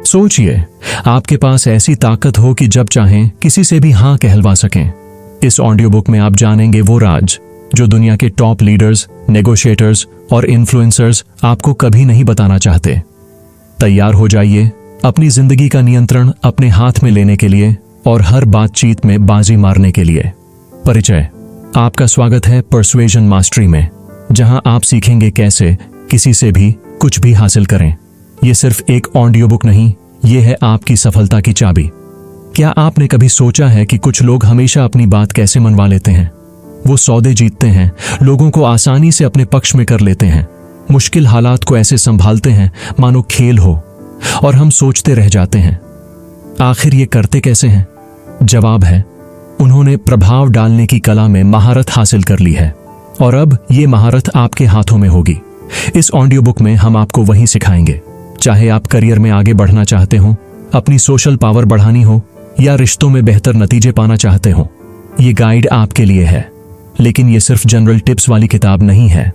सोचिए, आपके पास ऐसी ताकत हो कि जब चाहें किसी से भी हाँ कहलवा सकें। इस ऑडियो बुक में आप जानेंगे वो राज जो दुनिया के टॉप लीडर्स, नेगोशिएटर्स और इन्फ्लुएंसर्स आपको कभी नहीं बताना चाहते। तैयार हो जाइए अपनी जिंदगी का नियंत्रण अपने हाथ में लेने के लिए और हर बातचीत में बाजी मारने के लिए। परिचय। आपका स्वागत है पर्सुएजन मास्टरी में, जहां आप सीखेंगे कैसे किसी से भी कुछ भी हासिल करें। यह सिर्फ एक ऑडियो बुक नहीं, यह है आपकी सफलता की चाबी। क्या आपने कभी सोचा है कि कुछ लोग हमेशा अपनी बात कैसे मनवा लेते हैं? वो सौदे जीतते हैं, लोगों को आसानी से अपने पक्ष में कर लेते हैं, मुश्किल हालात को ऐसे संभालते हैं मानो खेल हो, और हम सोचते रह जाते हैं आखिर ये करते कैसे हैं? जवाब है, उन्होंने प्रभाव डालने की कला में महारत हासिल कर ली है, और अब ये महारत आपके हाथों में होगी। इस ऑडियो बुक में हम आपको वही सिखाएंगे। चाहे आप करियर में आगे बढ़ना चाहते हो, अपनी सोशल पावर बढ़ानी हो, या रिश्तों में बेहतर नतीजे पाना चाहते हो, ये गाइड आपके लिए है। लेकिन ये सिर्फ जनरल टिप्स वाली किताब नहीं है।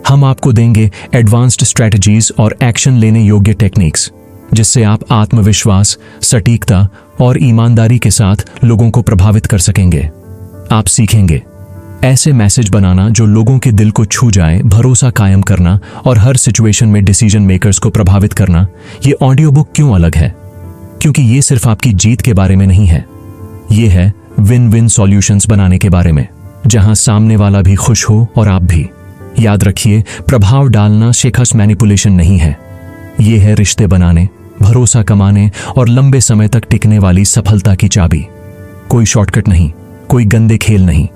हम आपको देंगे एडवांस्ड स्ट्रेटजीज और एक्शन लेने योग्य टेक्निक्स, जिससे आप आत्मविश्वास, सटीकता और ईमानदारी के साथ लोगों को प्रभावित कर सकेंगे। आप सीखेंगे ऐसे मैसेज बनाना जो लोगों के दिल को छू जाए, भरोसा कायम करना और हर सिचुएशन में डिसीजन मेकर्स को प्रभावित करना। ये ऑडियो बुक क्यों अलग है? क्योंकि ये सिर्फ आपकी जीत के बारे में नहीं है, ये है विन विन सॉल्यूशंस बनाने के बारे में, जहां सामने वाला भी खुश हो और आप भी। याद रखिए, प्रभाव डालना शेखस मैनिपुलेशन नहीं है, ये है रिश्ते बनाने, भरोसा कमाने और लंबे समय तक टिकने वाली सफलता की चाबी। कोई शॉर्टकट नहीं, कोई गंदे खेल नहीं,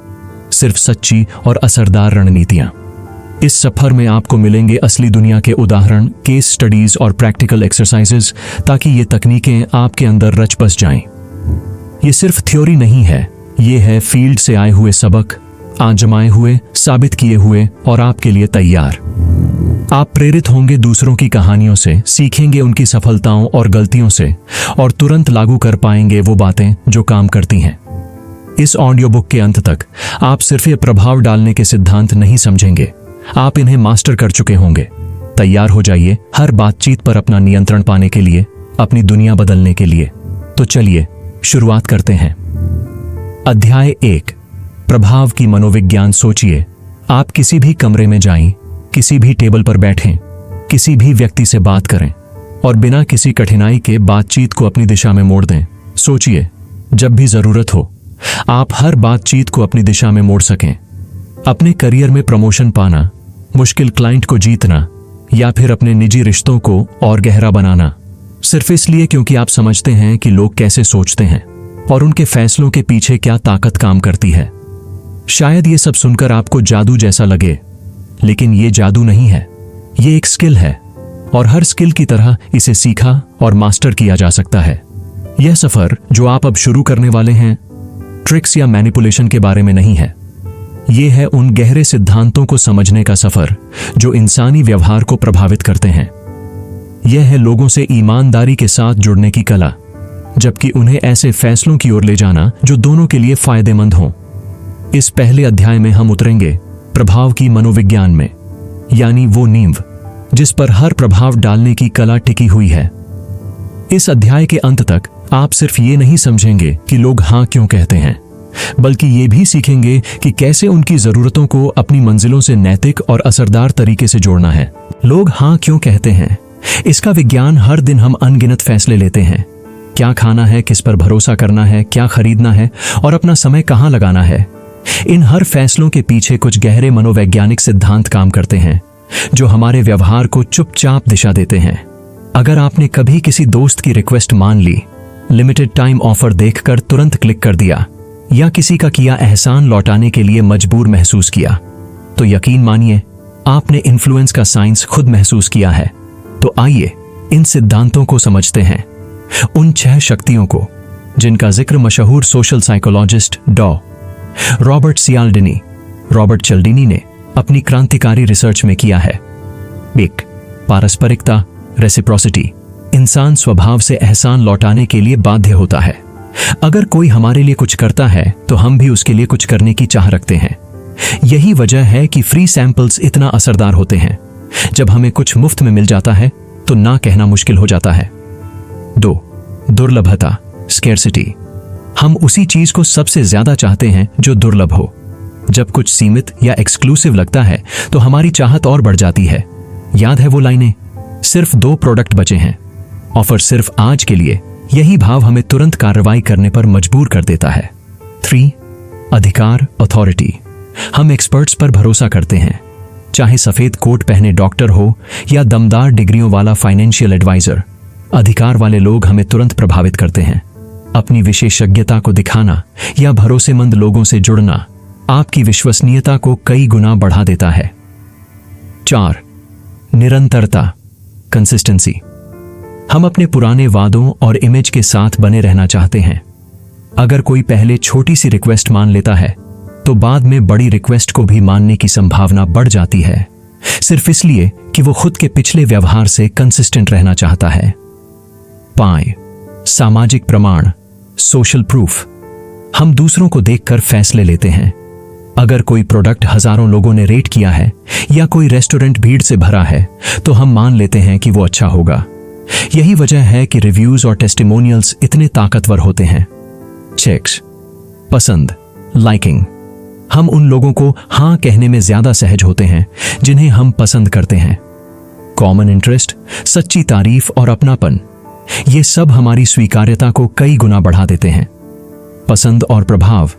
सिर्फ सच्ची और असरदार रणनीतियां। इस सफर में आपको मिलेंगे असली दुनिया के उदाहरण, केस स्टडीज और प्रैक्टिकल एक्सरसाइजेज, ताकि ये तकनीकें आपके अंदर रच बस जाएं। ये सिर्फ थ्योरी नहीं है, ये है फील्ड से आए हुए सबक, आजमाए हुए, साबित किए हुए और आपके लिए तैयार। आप प्रेरित होंगे दूसरों की कहानियों से, सीखेंगे उनकी सफलताओं और गलतियों से, और तुरंत लागू कर पाएंगे वो बातें जो काम करती हैं। इस ऑडियो बुक के अंत तक आप सिर्फ ये प्रभाव डालने के सिद्धांत नहीं समझेंगे, आप इन्हें मास्टर कर चुके होंगे। तैयार हो जाइए हर बातचीत पर अपना नियंत्रण पाने के लिए, अपनी दुनिया बदलने के लिए। तो चलिए शुरुआत करते हैं। अध्याय 1, प्रभाव की मनोविज्ञान। सोचिए, आप किसी भी कमरे में जाएं, किसी भी टेबल पर बैठें, किसी भी व्यक्ति से बात करें और बिना किसी कठिनाई के बातचीत को अपनी दिशा में मोड़ दें। सोचिए, जब भी जरूरत हो आप हर बातचीत को अपनी दिशा में मोड़ सकें। अपने करियर में प्रमोशन पाना, मुश्किल क्लाइंट को जीतना, या फिर अपने निजी रिश्तों को और गहरा बनाना, सिर्फ इसलिए क्योंकि आप समझते हैं कि लोग कैसे सोचते हैं और उनके फैसलों के पीछे क्या ताकत काम करती है। शायद ये सब सुनकर आपको जादू जैसा लगे, लेकिन ये जादू नहीं है, ये एक स्किल है, और हर स्किल की तरह इसे सीखा और मास्टर किया जा सकता है। यह सफर जो आप अब शुरू करने वाले हैं, ट्रिक्स या मैनिपुलेशन के बारे में नहीं है, ये है उन गहरे सिद्धांतों को समझने का सफर जो इंसानी व्यवहार को प्रभावित करते हैं। यह है लोगों से ईमानदारी के साथ जुड़ने की कला, जबकि उन्हें ऐसे फैसलों की ओर ले जाना जो दोनों के लिए फायदेमंद हों। इस पहले अध्याय में हम उतरेंगे प्रभाव की मनोविज्ञान में, यानी वो नींव जिस पर हर प्रभाव डालने की कला टिकी हुई है। इस अध्याय के अंत तक आप सिर्फ ये नहीं समझेंगे कि लोग हाँ क्यों कहते हैं, बल्कि ये भी सीखेंगे कि कैसे उनकी जरूरतों को अपनी मंजिलों से नैतिक और असरदार तरीके से जोड़ना है। लोग हाँ क्यों कहते हैं, इसका विज्ञान। हर दिन हम अनगिनत फैसले लेते हैं, क्या खाना है, किस पर भरोसा करना है, क्या खरीदना है और अपना समय कहाँ लगाना है। इन हर फैसलों के पीछे कुछ गहरे मनोवैज्ञानिक सिद्धांत काम करते हैं जो हमारे व्यवहार को चुपचाप दिशा देते हैं। अगर आपने कभी किसी दोस्त की रिक्वेस्ट मान ली, लिमिटेड टाइम ऑफर देखकर तुरंत क्लिक कर दिया, या किसी का किया एहसान लौटाने के लिए मजबूर महसूस किया, तो यकीन मानिए आपने इन्फ्लुएंस का साइंस खुद महसूस किया है। तो आइए इन सिद्धांतों को समझते हैं, उन 6 शक्तियों को जिनका जिक्र मशहूर सोशल साइकोलॉजिस्ट रॉबर्ट चिल्डिनी ने अपनी क्रांतिकारी रिसर्च में किया है। 1, पारस्परिकता, रेसिप्रोसिटी। इंसान स्वभाव से एहसान लौटाने के लिए बाध्य होता है। अगर कोई हमारे लिए कुछ करता है तो हम भी उसके लिए कुछ करने की चाह रखते हैं। यही वजह है कि फ्री सैंपल्स इतना असरदार होते हैं। जब हमें कुछ मुफ्त में मिल जाता है तो ना कहना मुश्किल हो जाता है। 2. दुर्लभता, स्केर्सिटी। हम उसी चीज को सबसे ज्यादा चाहते हैं जो दुर्लभ हो। जब कुछ सीमित या एक्सक्लूसिव लगता है तो हमारी चाहत और बढ़ जाती है। याद है वो लाइनें, सिर्फ 2 प्रोडक्ट बचे हैं, ऑफर सिर्फ आज के लिए। यही भाव हमें तुरंत कार्रवाई करने पर मजबूर कर देता है। 3. अधिकार, अथॉरिटी। हम एक्सपर्ट्स पर भरोसा करते हैं, चाहे सफेद कोट पहने डॉक्टर हो या दमदार डिग्रियों वाला फाइनेंशियल एडवाइजर। अधिकार वाले लोग हमें तुरंत प्रभावित करते हैं। अपनी विशेषज्ञता को दिखाना या भरोसेमंद लोगों से जुड़ना आपकी विश्वसनीयता को कई गुना बढ़ा देता है। 4. निरंतरता, कंसिस्टेंसी। हम अपने पुराने वादों और इमेज के साथ बने रहना चाहते हैं। अगर कोई पहले छोटी सी रिक्वेस्ट मान लेता है तो बाद में बड़ी रिक्वेस्ट को भी मानने की संभावना बढ़ जाती है, सिर्फ इसलिए कि वो खुद के पिछले व्यवहार से कंसिस्टेंट रहना चाहता है। 5. सामाजिक प्रमाण, सोशल प्रूफ। हम दूसरों को देखकर फैसले लेते हैं। अगर कोई प्रोडक्ट हजारों लोगों ने रेट किया है या कोई रेस्टोरेंट भीड़ से भरा है तो हम मान लेते हैं कि वो अच्छा होगा। यही वजह है कि रिव्यूज और टेस्टिमोनियल्स इतने ताकतवर होते हैं। 6. पसंद, लाइकिंग। हम उन लोगों को हां कहने में ज्यादा सहज होते हैं जिन्हें हम पसंद करते हैं। कॉमन इंटरेस्ट, सच्ची तारीफ और अपनापन, ये सब हमारी स्वीकार्यता को कई गुना बढ़ा देते हैं। पसंद और प्रभाव,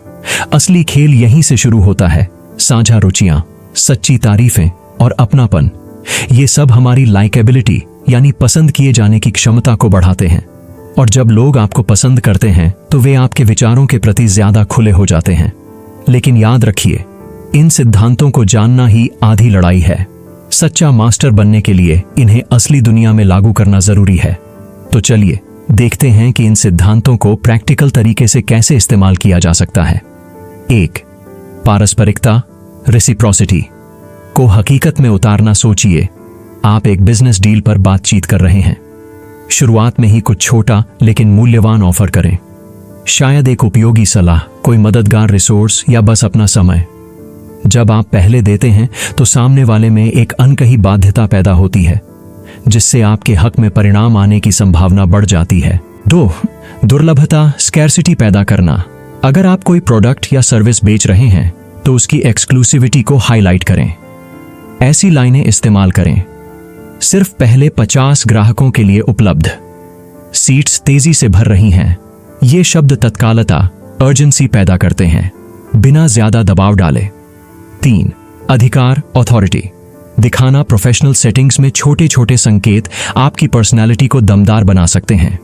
असली खेल यहीं से शुरू होता है। साझा रुचियां, सच्ची तारीफें और अपनापन, ये सब हमारी लाइकेबिलिटी यानी पसंद किए जाने की क्षमता को बढ़ाते हैं। और जब लोग आपको पसंद करते हैं तो वे आपके विचारों के प्रति ज्यादा खुले हो जाते हैं। लेकिन याद रखिए, इन सिद्धांतों को जानना ही आधी लड़ाई है। सच्चा मास्टर बनने के लिए इन्हें असली दुनिया में लागू करना जरूरी है। तो चलिए देखते हैं कि इन सिद्धांतों को प्रैक्टिकल तरीके से कैसे इस्तेमाल किया जा सकता है। 1. पारस्परिकता, रेसिप्रोसिटी को हकीकत में उतारना। सोचिए, आप एक बिजनेस डील पर बातचीत कर रहे हैं। शुरुआत में ही कुछ छोटा लेकिन मूल्यवान ऑफर करें। शायद एक उपयोगी सलाह, कोई मददगार रिसोर्स या बस अपना समय। जब आप पहले देते हैं तो सामने वाले में एक अनकही बाध्यता पैदा होती है, जिससे आपके हक में परिणाम आने की संभावना बढ़ जाती है। 2. दुर्लभता, स्कैर्सिटी पैदा करना। अगर आप कोई प्रोडक्ट या सर्विस बेच रहे हैं तो उसकी एक्सक्लूसिविटी को हाईलाइट करें। ऐसी लाइनें इस्तेमाल करें, सिर्फ पहले 50 ग्राहकों के लिए उपलब्ध, सीट्स तेजी से भर रही हैं। ये शब्द तत्कालता, अर्जेंसी पैदा करते हैं, बिना ज्यादा दबाव डाले। 3. अधिकार, अथॉरिटी दिखाना। प्रोफेशनल सेटिंग्स में छोटे छोटे संकेत आपकी पर्सनैलिटी को दमदार बना सकते हैं।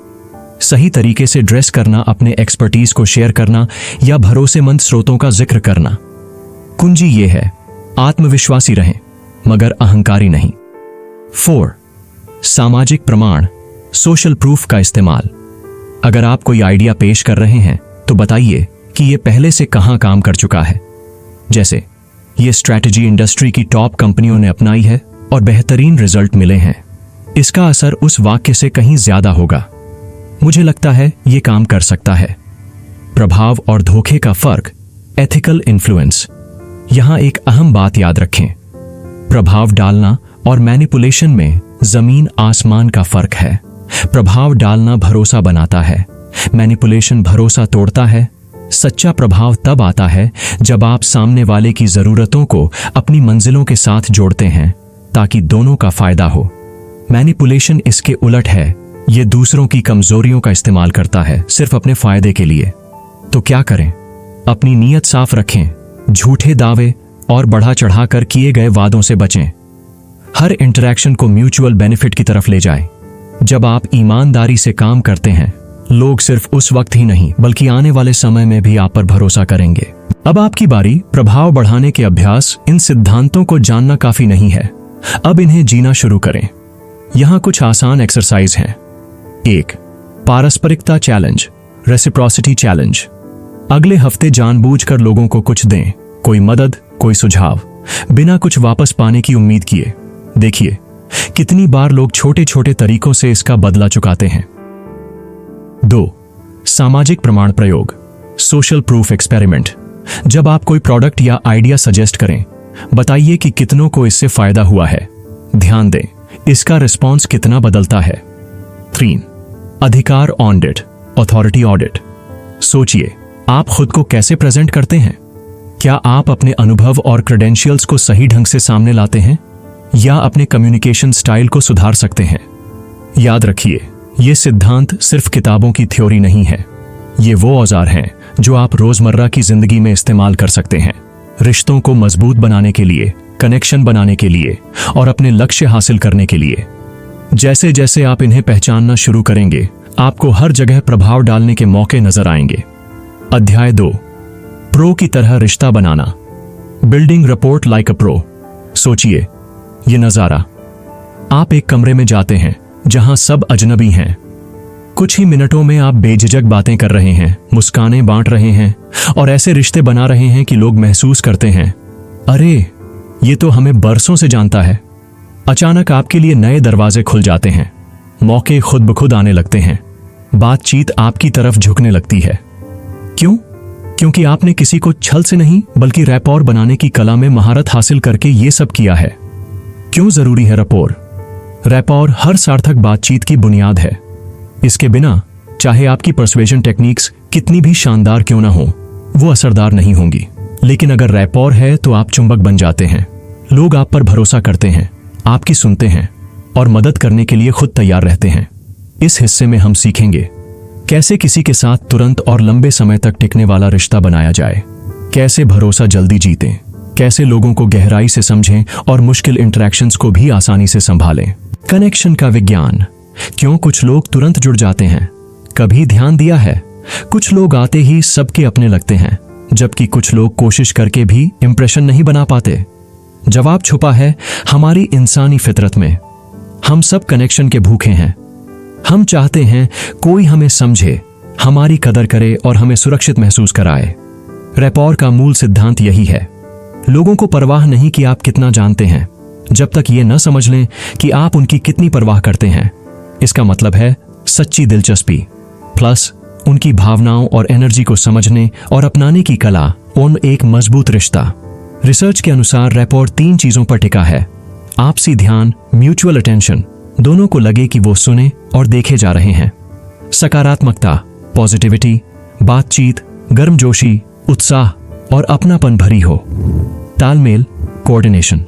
सही तरीके से ड्रेस करना, अपने एक्सपर्टीज को शेयर करना या भरोसेमंद स्रोतों का जिक्र करना। कुंजी ये है, आत्मविश्वासी रहें मगर अहंकारी नहीं। 4. सामाजिक प्रमाण, सोशल प्रूफ का इस्तेमाल। अगर आप कोई आइडिया पेश कर रहे हैं तो बताइए कि यह पहले से कहां काम कर चुका है। जैसे, यह स्ट्रैटेजी इंडस्ट्री की टॉप कंपनियों ने अपनाई है और बेहतरीन रिजल्ट मिले हैं। इसका असर उस वाक्य से कहीं ज्यादा होगा। मुझे लगता है यह काम कर सकता है। प्रभाव और धोखे का फर्क, एथिकल इन्फ्लुएंस। यहां एक अहम बात याद रखें, प्रभाव डालना और मैनिपुलेशन में जमीन आसमान का फर्क है। प्रभाव डालना भरोसा बनाता है, मैनिपुलेशन भरोसा तोड़ता है। सच्चा प्रभाव तब आता है जब आप सामने वाले की जरूरतों को अपनी मंजिलों के साथ जोड़ते हैं ताकि दोनों का फायदा हो। मैनिपुलेशन इसके उलट है, यह दूसरों की कमजोरियों का इस्तेमाल करता है सिर्फ अपने फायदे के लिए। तो क्या करें? अपनी नीयत साफ रखें, झूठे दावे और बढ़ा चढ़ाकर किए गए वादों से बचें। हर इंटरैक्शन को म्यूचुअल बेनिफिट की तरफ ले जाएं। जब आप ईमानदारी से काम करते हैं, लोग सिर्फ उस वक्त ही नहीं बल्कि आने वाले समय में भी आप पर भरोसा करेंगे। अब आपकी बारी प्रभाव बढ़ाने के अभ्यास। इन सिद्धांतों को जानना काफी नहीं है, अब इन्हें जीना शुरू करें। यहां कुछ आसान एक्सरसाइज हैं। 1. पारस्परिकता चैलेंज, रेसिप्रोसिटी चैलेंज। अगले हफ्ते जानबूझकर लोगों को कुछ दें, कोई मदद, कोई सुझाव, बिना कुछ वापस पाने की उम्मीद किए। देखिए कितनी बार लोग छोटे छोटे तरीकों से इसका बदला चुकाते हैं। 2. सामाजिक प्रमाण प्रयोग, सोशल प्रूफ एक्सपेरिमेंट। जब आप कोई प्रोडक्ट या आइडिया सजेस्ट करें, बताइए कि कितनों को इससे फायदा हुआ है। ध्यान दें, इसका रिस्पॉन्स कितना बदलता है। 3. अधिकार ऑडिट, अथॉरिटी ऑडिट। सोचिए, आप खुद को कैसे प्रेजेंट करते हैं? क्या आप अपने अनुभव और क्रेडेंशियल्स को सही ढंग से सामने लाते हैं या अपने कम्युनिकेशन स्टाइल को सुधार सकते हैं? याद रखिए, ये सिद्धांत सिर्फ किताबों की थ्योरी नहीं है। ये वो औजार हैं जो आप रोजमर्रा की जिंदगी में इस्तेमाल कर सकते हैं, रिश्तों को मजबूत बनाने के लिए, कनेक्शन बनाने के लिए और अपने लक्ष्य हासिल करने के लिए। जैसे जैसे आप इन्हें पहचानना शुरू करेंगे, आपको हर जगह प्रभाव डालने के मौके नजर आएंगे। अध्याय 2, प्रो की तरह रिश्ता बनाना, building rapport like a pro. सोचिए, ये नजारा। आप एक कमरे में जाते हैं जहां सब अजनबी हैं। कुछ ही मिनटों में आप बेझिझक बातें कर रहे हैं, मुस्कानें बांट रहे हैं और ऐसे रिश्ते बना रहे हैं कि लोग महसूस करते हैं, अरे ये तो हमें बरसों से जानता है। अचानक आपके लिए नए दरवाजे खुल जाते हैं, मौके खुद ब खुद आने लगते हैं, बातचीत आपकी तरफ झुकने लगती है। क्यों? क्योंकि आपने किसी को छल से नहीं बल्कि रैपोर बनाने की कला में महारत हासिल करके ये सब किया है। क्यों जरूरी है रैपोर? रैपोर हर सार्थक बातचीत की बुनियाद है। इसके बिना चाहे आपकी पर्सुएशन टेक्निक्स कितनी भी शानदार क्यों ना हो, वो असरदार नहीं होंगी। लेकिन अगर रैपोर है तो आप चुंबक बन जाते हैं। लोग आप पर भरोसा करते हैं, आपकी सुनते हैं और मदद करने के लिए खुद तैयार रहते हैं। इस हिस्से में हम सीखेंगे कैसे किसी के साथ तुरंत और लंबे समय तक टिकने वाला रिश्ता बनाया जाए, कैसे भरोसा जल्दी जीतें, कैसे लोगों को गहराई से समझें और मुश्किल इंटरेक्शंस को भी आसानी से संभालें। कनेक्शन का विज्ञान। क्यों कुछ लोग तुरंत जुड़ जाते हैं? कभी ध्यान दिया है, कुछ लोग आते ही सबके अपने लगते हैं, जबकि कुछ लोग कोशिश करके भी इंप्रेशन नहीं बना पाते। जवाब छुपा है हमारी इंसानी फितरत में। हम सब कनेक्शन के भूखे हैं। हम चाहते हैं कोई हमें समझे, हमारी कदर करे और हमें सुरक्षित महसूस कराए। रैपोर का मूल सिद्धांत यही है। लोगों को परवाह नहीं कि आप कितना जानते हैं, जब तक ये न समझ लें कि आप उनकी कितनी परवाह करते हैं। इसका मतलब है सच्ची दिलचस्पी प्लस उनकी भावनाओं और एनर्जी को समझने और अपनाने की कला और एक मजबूत रिश्ता। रिसर्च के अनुसार रैपोर 3 चीजों पर टिका है: आपसी ध्यान, म्यूचुअल अटेंशन, दोनों को लगे कि वो सुने और देखे जा रहे हैं। सकारात्मकता, पॉजिटिविटी, बातचीत गर्मजोशी, उत्साह और अपनापन भरी हो। तालमेल, कोऑर्डिनेशन,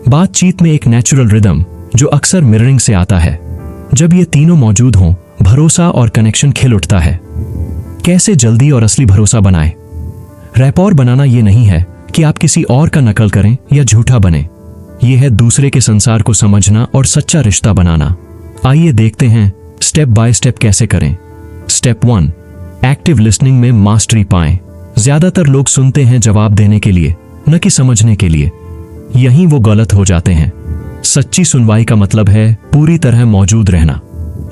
बातचीत में एक नेचुरल रिदम जो अक्सर मिररिंग से आता है। जब ये तीनों मौजूद हों, भरोसा और कनेक्शन खिल उठता है। कैसे जल्दी और असली भरोसा बनाएं? रैपोर बनाना ये नहीं है कि आप किसी और का नकल करें या झूठा बने। यह है दूसरे के संसार को समझना और सच्चा रिश्ता बनाना। आइए देखते हैं स्टेप बाय स्टेप कैसे करें। स्टेप 1, एक्टिव लिसनिंग में मास्टरी पाएं। ज्यादातर लोग सुनते हैं जवाब देने के लिए, न कि समझने के लिए। यहीं वो गलत हो जाते हैं। सच्ची सुनवाई का मतलब है पूरी तरह मौजूद रहना।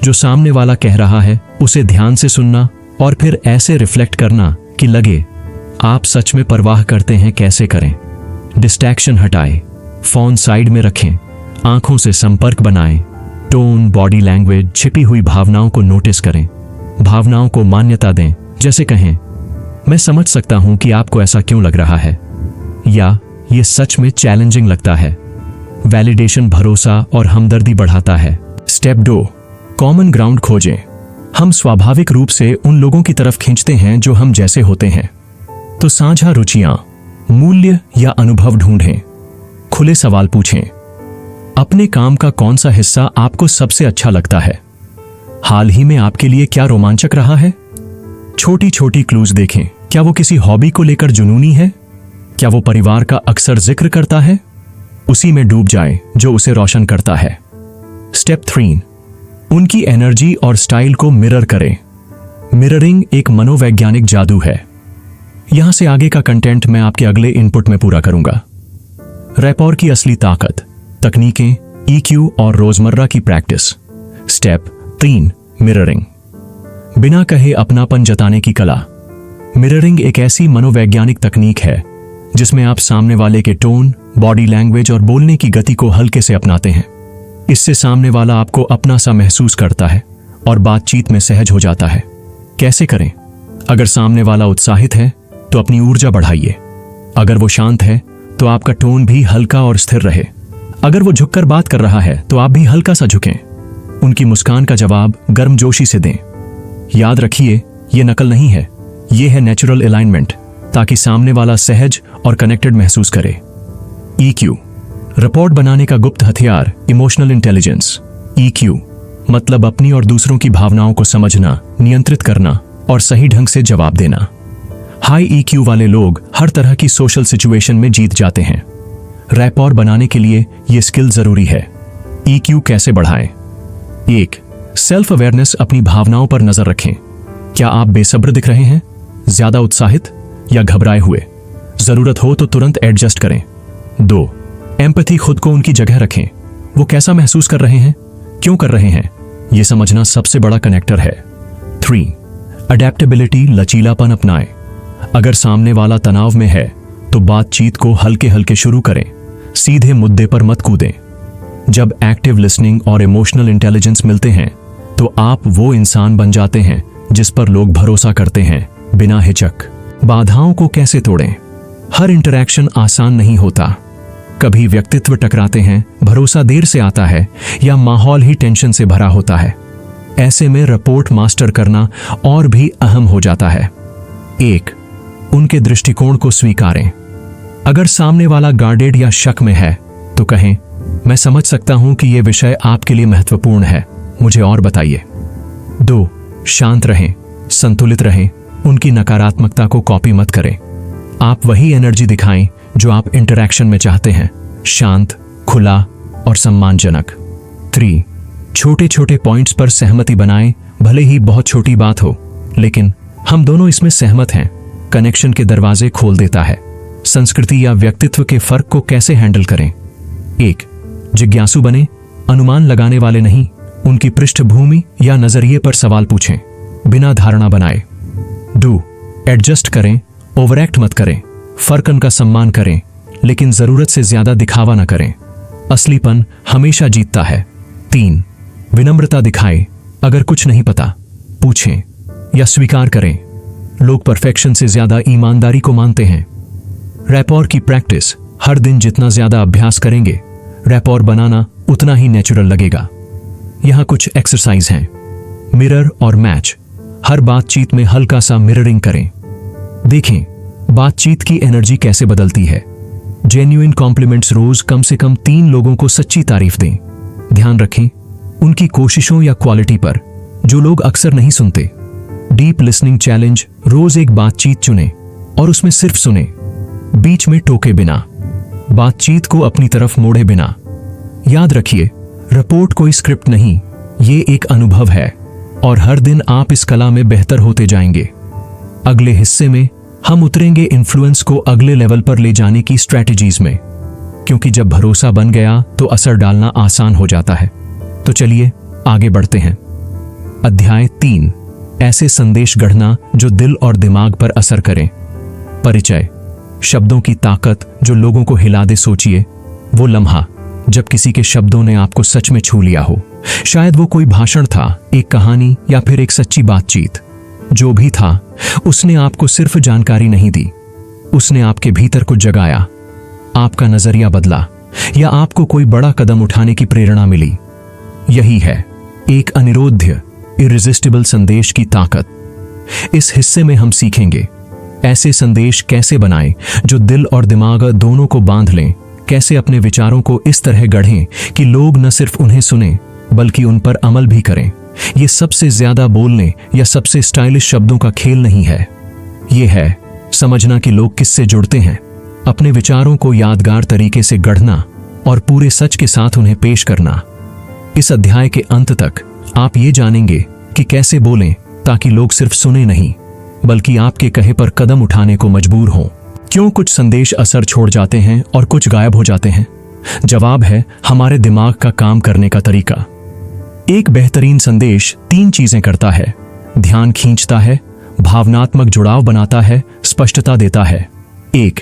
जो सामने वाला कह रहा है उसे ध्यान से सुनना और फिर ऐसे रिफ्लेक्ट करना कि लगे आप सच में परवाह करते हैं। कैसे करें? डिस्ट्रैक्शन हटाएं, फोन साइड में रखें, आंखों से संपर्क बनाएं, टोन, बॉडी लैंग्वेज, छिपी हुई भावनाओं को नोटिस करें। भावनाओं को मान्यता दें, जैसे कहें, मैं समझ सकता हूं कि आपको ऐसा क्यों लग रहा है, या ये सच में चैलेंजिंग लगता है। वैलिडेशन भरोसा और हमदर्दी बढ़ाता है। स्टेप 2, कॉमन ग्राउंड खोजें। हम स्वाभाविक रूप से उन लोगों की तरफ खींचते हैं जो हम जैसे होते हैं। तो साझा रुचियां, मूल्य या अनुभव ढूंढें। खुले सवाल पूछें। अपने काम का कौन सा हिस्सा आपको सबसे अच्छा लगता है? हाल ही में आपके लिए क्या रोमांचक रहा है? छोटी छोटी क्लूज देखें। क्या वो किसी हॉबी को लेकर जुनूनी है? क्या वो परिवार का अक्सर जिक्र करता है? उसी में डूब जाएं जो उसे रोशन करता है। स्टेप 3, उनकी एनर्जी और स्टाइल को मिरर करें। मिररिंग एक मनोवैज्ञानिक जादू है। यहां से आगे का कंटेंट मैं आपके अगले इनपुट में पूरा करूंगा। रैपोर की असली ताकत, तकनीकें, EQ और रोजमर्रा की प्रैक्टिस। Step 3, mirroring. बिना कहे अपनापन जताने की कला। मिररिंग एक ऐसी मनोवैज्ञानिक तकनीक है जिसमें आप सामने वाले के टोन, बॉडी लैंग्वेज और बोलने की गति को हल्के से अपनाते हैं। इससे सामने वाला आपको अपना सा महसूस करता है और बातचीत में सहज हो जाता है। कैसे करें? अगर सामने वाला उत्साहित है तो अपनी ऊर्जा बढ़ाइए। अगर वो शांत है तो आपका टोन भी हल्का और स्थिर रहे। अगर वो झुककर बात कर रहा है तो आप भी हल्का सा झुकें। उनकी मुस्कान का जवाब गर्मजोशी से दें। याद रखिए, ये नकल नहीं है, ये है नेचुरल अलाइनमेंट, ताकि सामने वाला सहज और कनेक्टेड महसूस करे। EQ, रिपोर्ट बनाने का गुप्त हथियार, इमोशनल इंटेलिजेंस। EQ मतलब अपनी और दूसरों की भावनाओं को समझना, नियंत्रित करना और सही ढंग से जवाब देना। हाई EQ वाले लोग हर तरह की सोशल सिचुएशन में जीत जाते हैं। रैपॉर बनाने के लिए यह स्किल जरूरी है। EQ कैसे बढ़ाएं? 1. सेल्फ अवेयरनेस, अपनी भावनाओं पर नजर रखें। क्या आप बेसब्र दिख रहे हैं, ज्यादा उत्साहित या घबराए हुए? जरूरत हो तो तुरंत एडजस्ट करें। 2. एम्पैथी, खुद को उनकी जगह रखें। वो कैसा महसूस कर रहे हैं, क्यों कर रहे हैं, यह समझना सबसे बड़ा कनेक्टर है। 3. अडेप्टेबिलिटी, लचीलापन अपनाएं। अगर सामने वाला तनाव में है तो बातचीत को हल्के हल्के शुरू करें, सीधे मुद्दे पर मत कूदें। जब एक्टिव लिसनिंग और इमोशनल इंटेलिजेंस मिलते हैं तो आप वो इंसान बन जाते हैं जिस पर लोग भरोसा करते हैं, बिना हिचक। बाधाओं को कैसे तोड़ें? हर इंटरैक्शन आसान नहीं होता। कभी व्यक्तित्व टकराते हैं, भरोसा देर से आता है या माहौल ही टेंशन से भरा होता है। ऐसे में रिपोर्ट मास्टर करना और भी अहम हो जाता है। 1. उनके दृष्टिकोण को स्वीकारें। अगर सामने वाला गार्डेड या शक में है तो कहें, मैं समझ सकता हूं कि यह विषय आपके लिए महत्वपूर्ण है, मुझे और बताइए। 2. शांत रहें, संतुलित रहें, उनकी नकारात्मकता को कॉपी मत करें। आप वही एनर्जी दिखाएं जो आप इंटरैक्शन में चाहते हैं, शांत, खुला और सम्मानजनक। 3. छोटे छोटे पॉइंट्स पर सहमति बनाएं, भले ही बहुत छोटी बात हो, लेकिन हम दोनों इसमें सहमत हैं, कनेक्शन के दरवाजे खोल देता है। संस्कृति या व्यक्तित्व के फर्क को कैसे हैंडल करें? 1. जिज्ञासु बने, अनुमान लगाने वाले नहीं। उनकी पृष्ठभूमि या नजरिए पर सवाल पूछें, बिना धारणा बनाए। 2. एडजस्ट करें, ओवरएक्ट मत करें। फर्क का सम्मान करें, लेकिन जरूरत से ज्यादा दिखावा न करें। असलीपन हमेशा जीतता है। 3. विनम्रता दिखाएं, अगर कुछ नहीं पता पूछें या स्वीकार करें। लोग परफेक्शन से ज्यादा ईमानदारी को मानते हैं। रैपॉर की प्रैक्टिस, हर दिन जितना ज्यादा अभ्यास करेंगे, रैपॉर बनाना उतना ही नेचुरल लगेगा। यहां कुछ एक्सरसाइज हैं। मिरर और मैच, हर बातचीत में हल्का सा मिररिंग करें। देखें बातचीत की एनर्जी कैसे बदलती है। जेन्युइन कॉम्प्लीमेंट्स, रोज कम से कम 3 लोगों को सच्ची तारीफ दें। ध्यान रखें उनकी कोशिशों या क्वालिटी पर, जो लोग अक्सर नहीं सुनते। डीप लिसनिंग चैलेंज, रोज एक बातचीत चुनें और उसमें सिर्फ सुने, बीच में टोके बिना, बातचीत को अपनी तरफ मोड़े बिना। याद रखिए, रिपोर्ट कोई स्क्रिप्ट नहीं, ये एक अनुभव है और हर दिन आप इस कला में बेहतर होते जाएंगे। अगले हिस्से में हम उतरेंगे इन्फ्लुएंस को अगले लेवल पर ले जाने की स्ट्रैटेजीज में, क्योंकि जब भरोसा बन गया तो असर डालना आसान हो जाता है। तो चलिए आगे बढ़ते हैं। अध्याय 3, ऐसे संदेश गढ़ना जो दिल और दिमाग पर असर करें। परिचय, शब्दों की ताकत जो लोगों को हिला दे। सोचिए वो लम्हा जब किसी के शब्दों ने आपको सच में छू लिया हो। शायद वो कोई भाषण था, एक कहानी या फिर एक सच्ची बातचीत। जो भी था, उसने आपको सिर्फ जानकारी नहीं दी, उसने आपके भीतर कुछ जगाया, आपका नजरिया बदला या आपको कोई बड़ा कदम उठाने की प्रेरणा मिली। यही है एक अनिरोध्य, इरिजिस्टिबल संदेश की ताकत। इस हिस्से में हम सीखेंगे ऐसे संदेश कैसे बनाएं जो दिल और दिमाग दोनों को बांध लें, कैसे अपने विचारों को इस तरह गढ़ें कि लोग न सिर्फ उन्हें सुने बल्कि उन पर अमल भी करें। यह सबसे ज्यादा बोलने या सबसे स्टाइलिश शब्दों का खेल नहीं है, यह है समझना कि लोग किससे जुड़ते हैं, अपने विचारों को यादगार तरीके से गढ़ना और पूरे सच के साथ उन्हें पेश करना। इस अध्याय के अंत तक आप ये जानेंगे कि कैसे बोलें ताकि लोग सिर्फ सुने नहीं बल्कि आपके कहे पर कदम उठाने को मजबूर हों। क्यों कुछ संदेश असर छोड़ जाते हैं और कुछ गायब हो जाते हैं? जवाब है हमारे दिमाग का काम करने का तरीका। एक बेहतरीन संदेश 3 चीजें करता है: ध्यान खींचता है, भावनात्मक जुड़ाव बनाता है, स्पष्टता देता है। 1.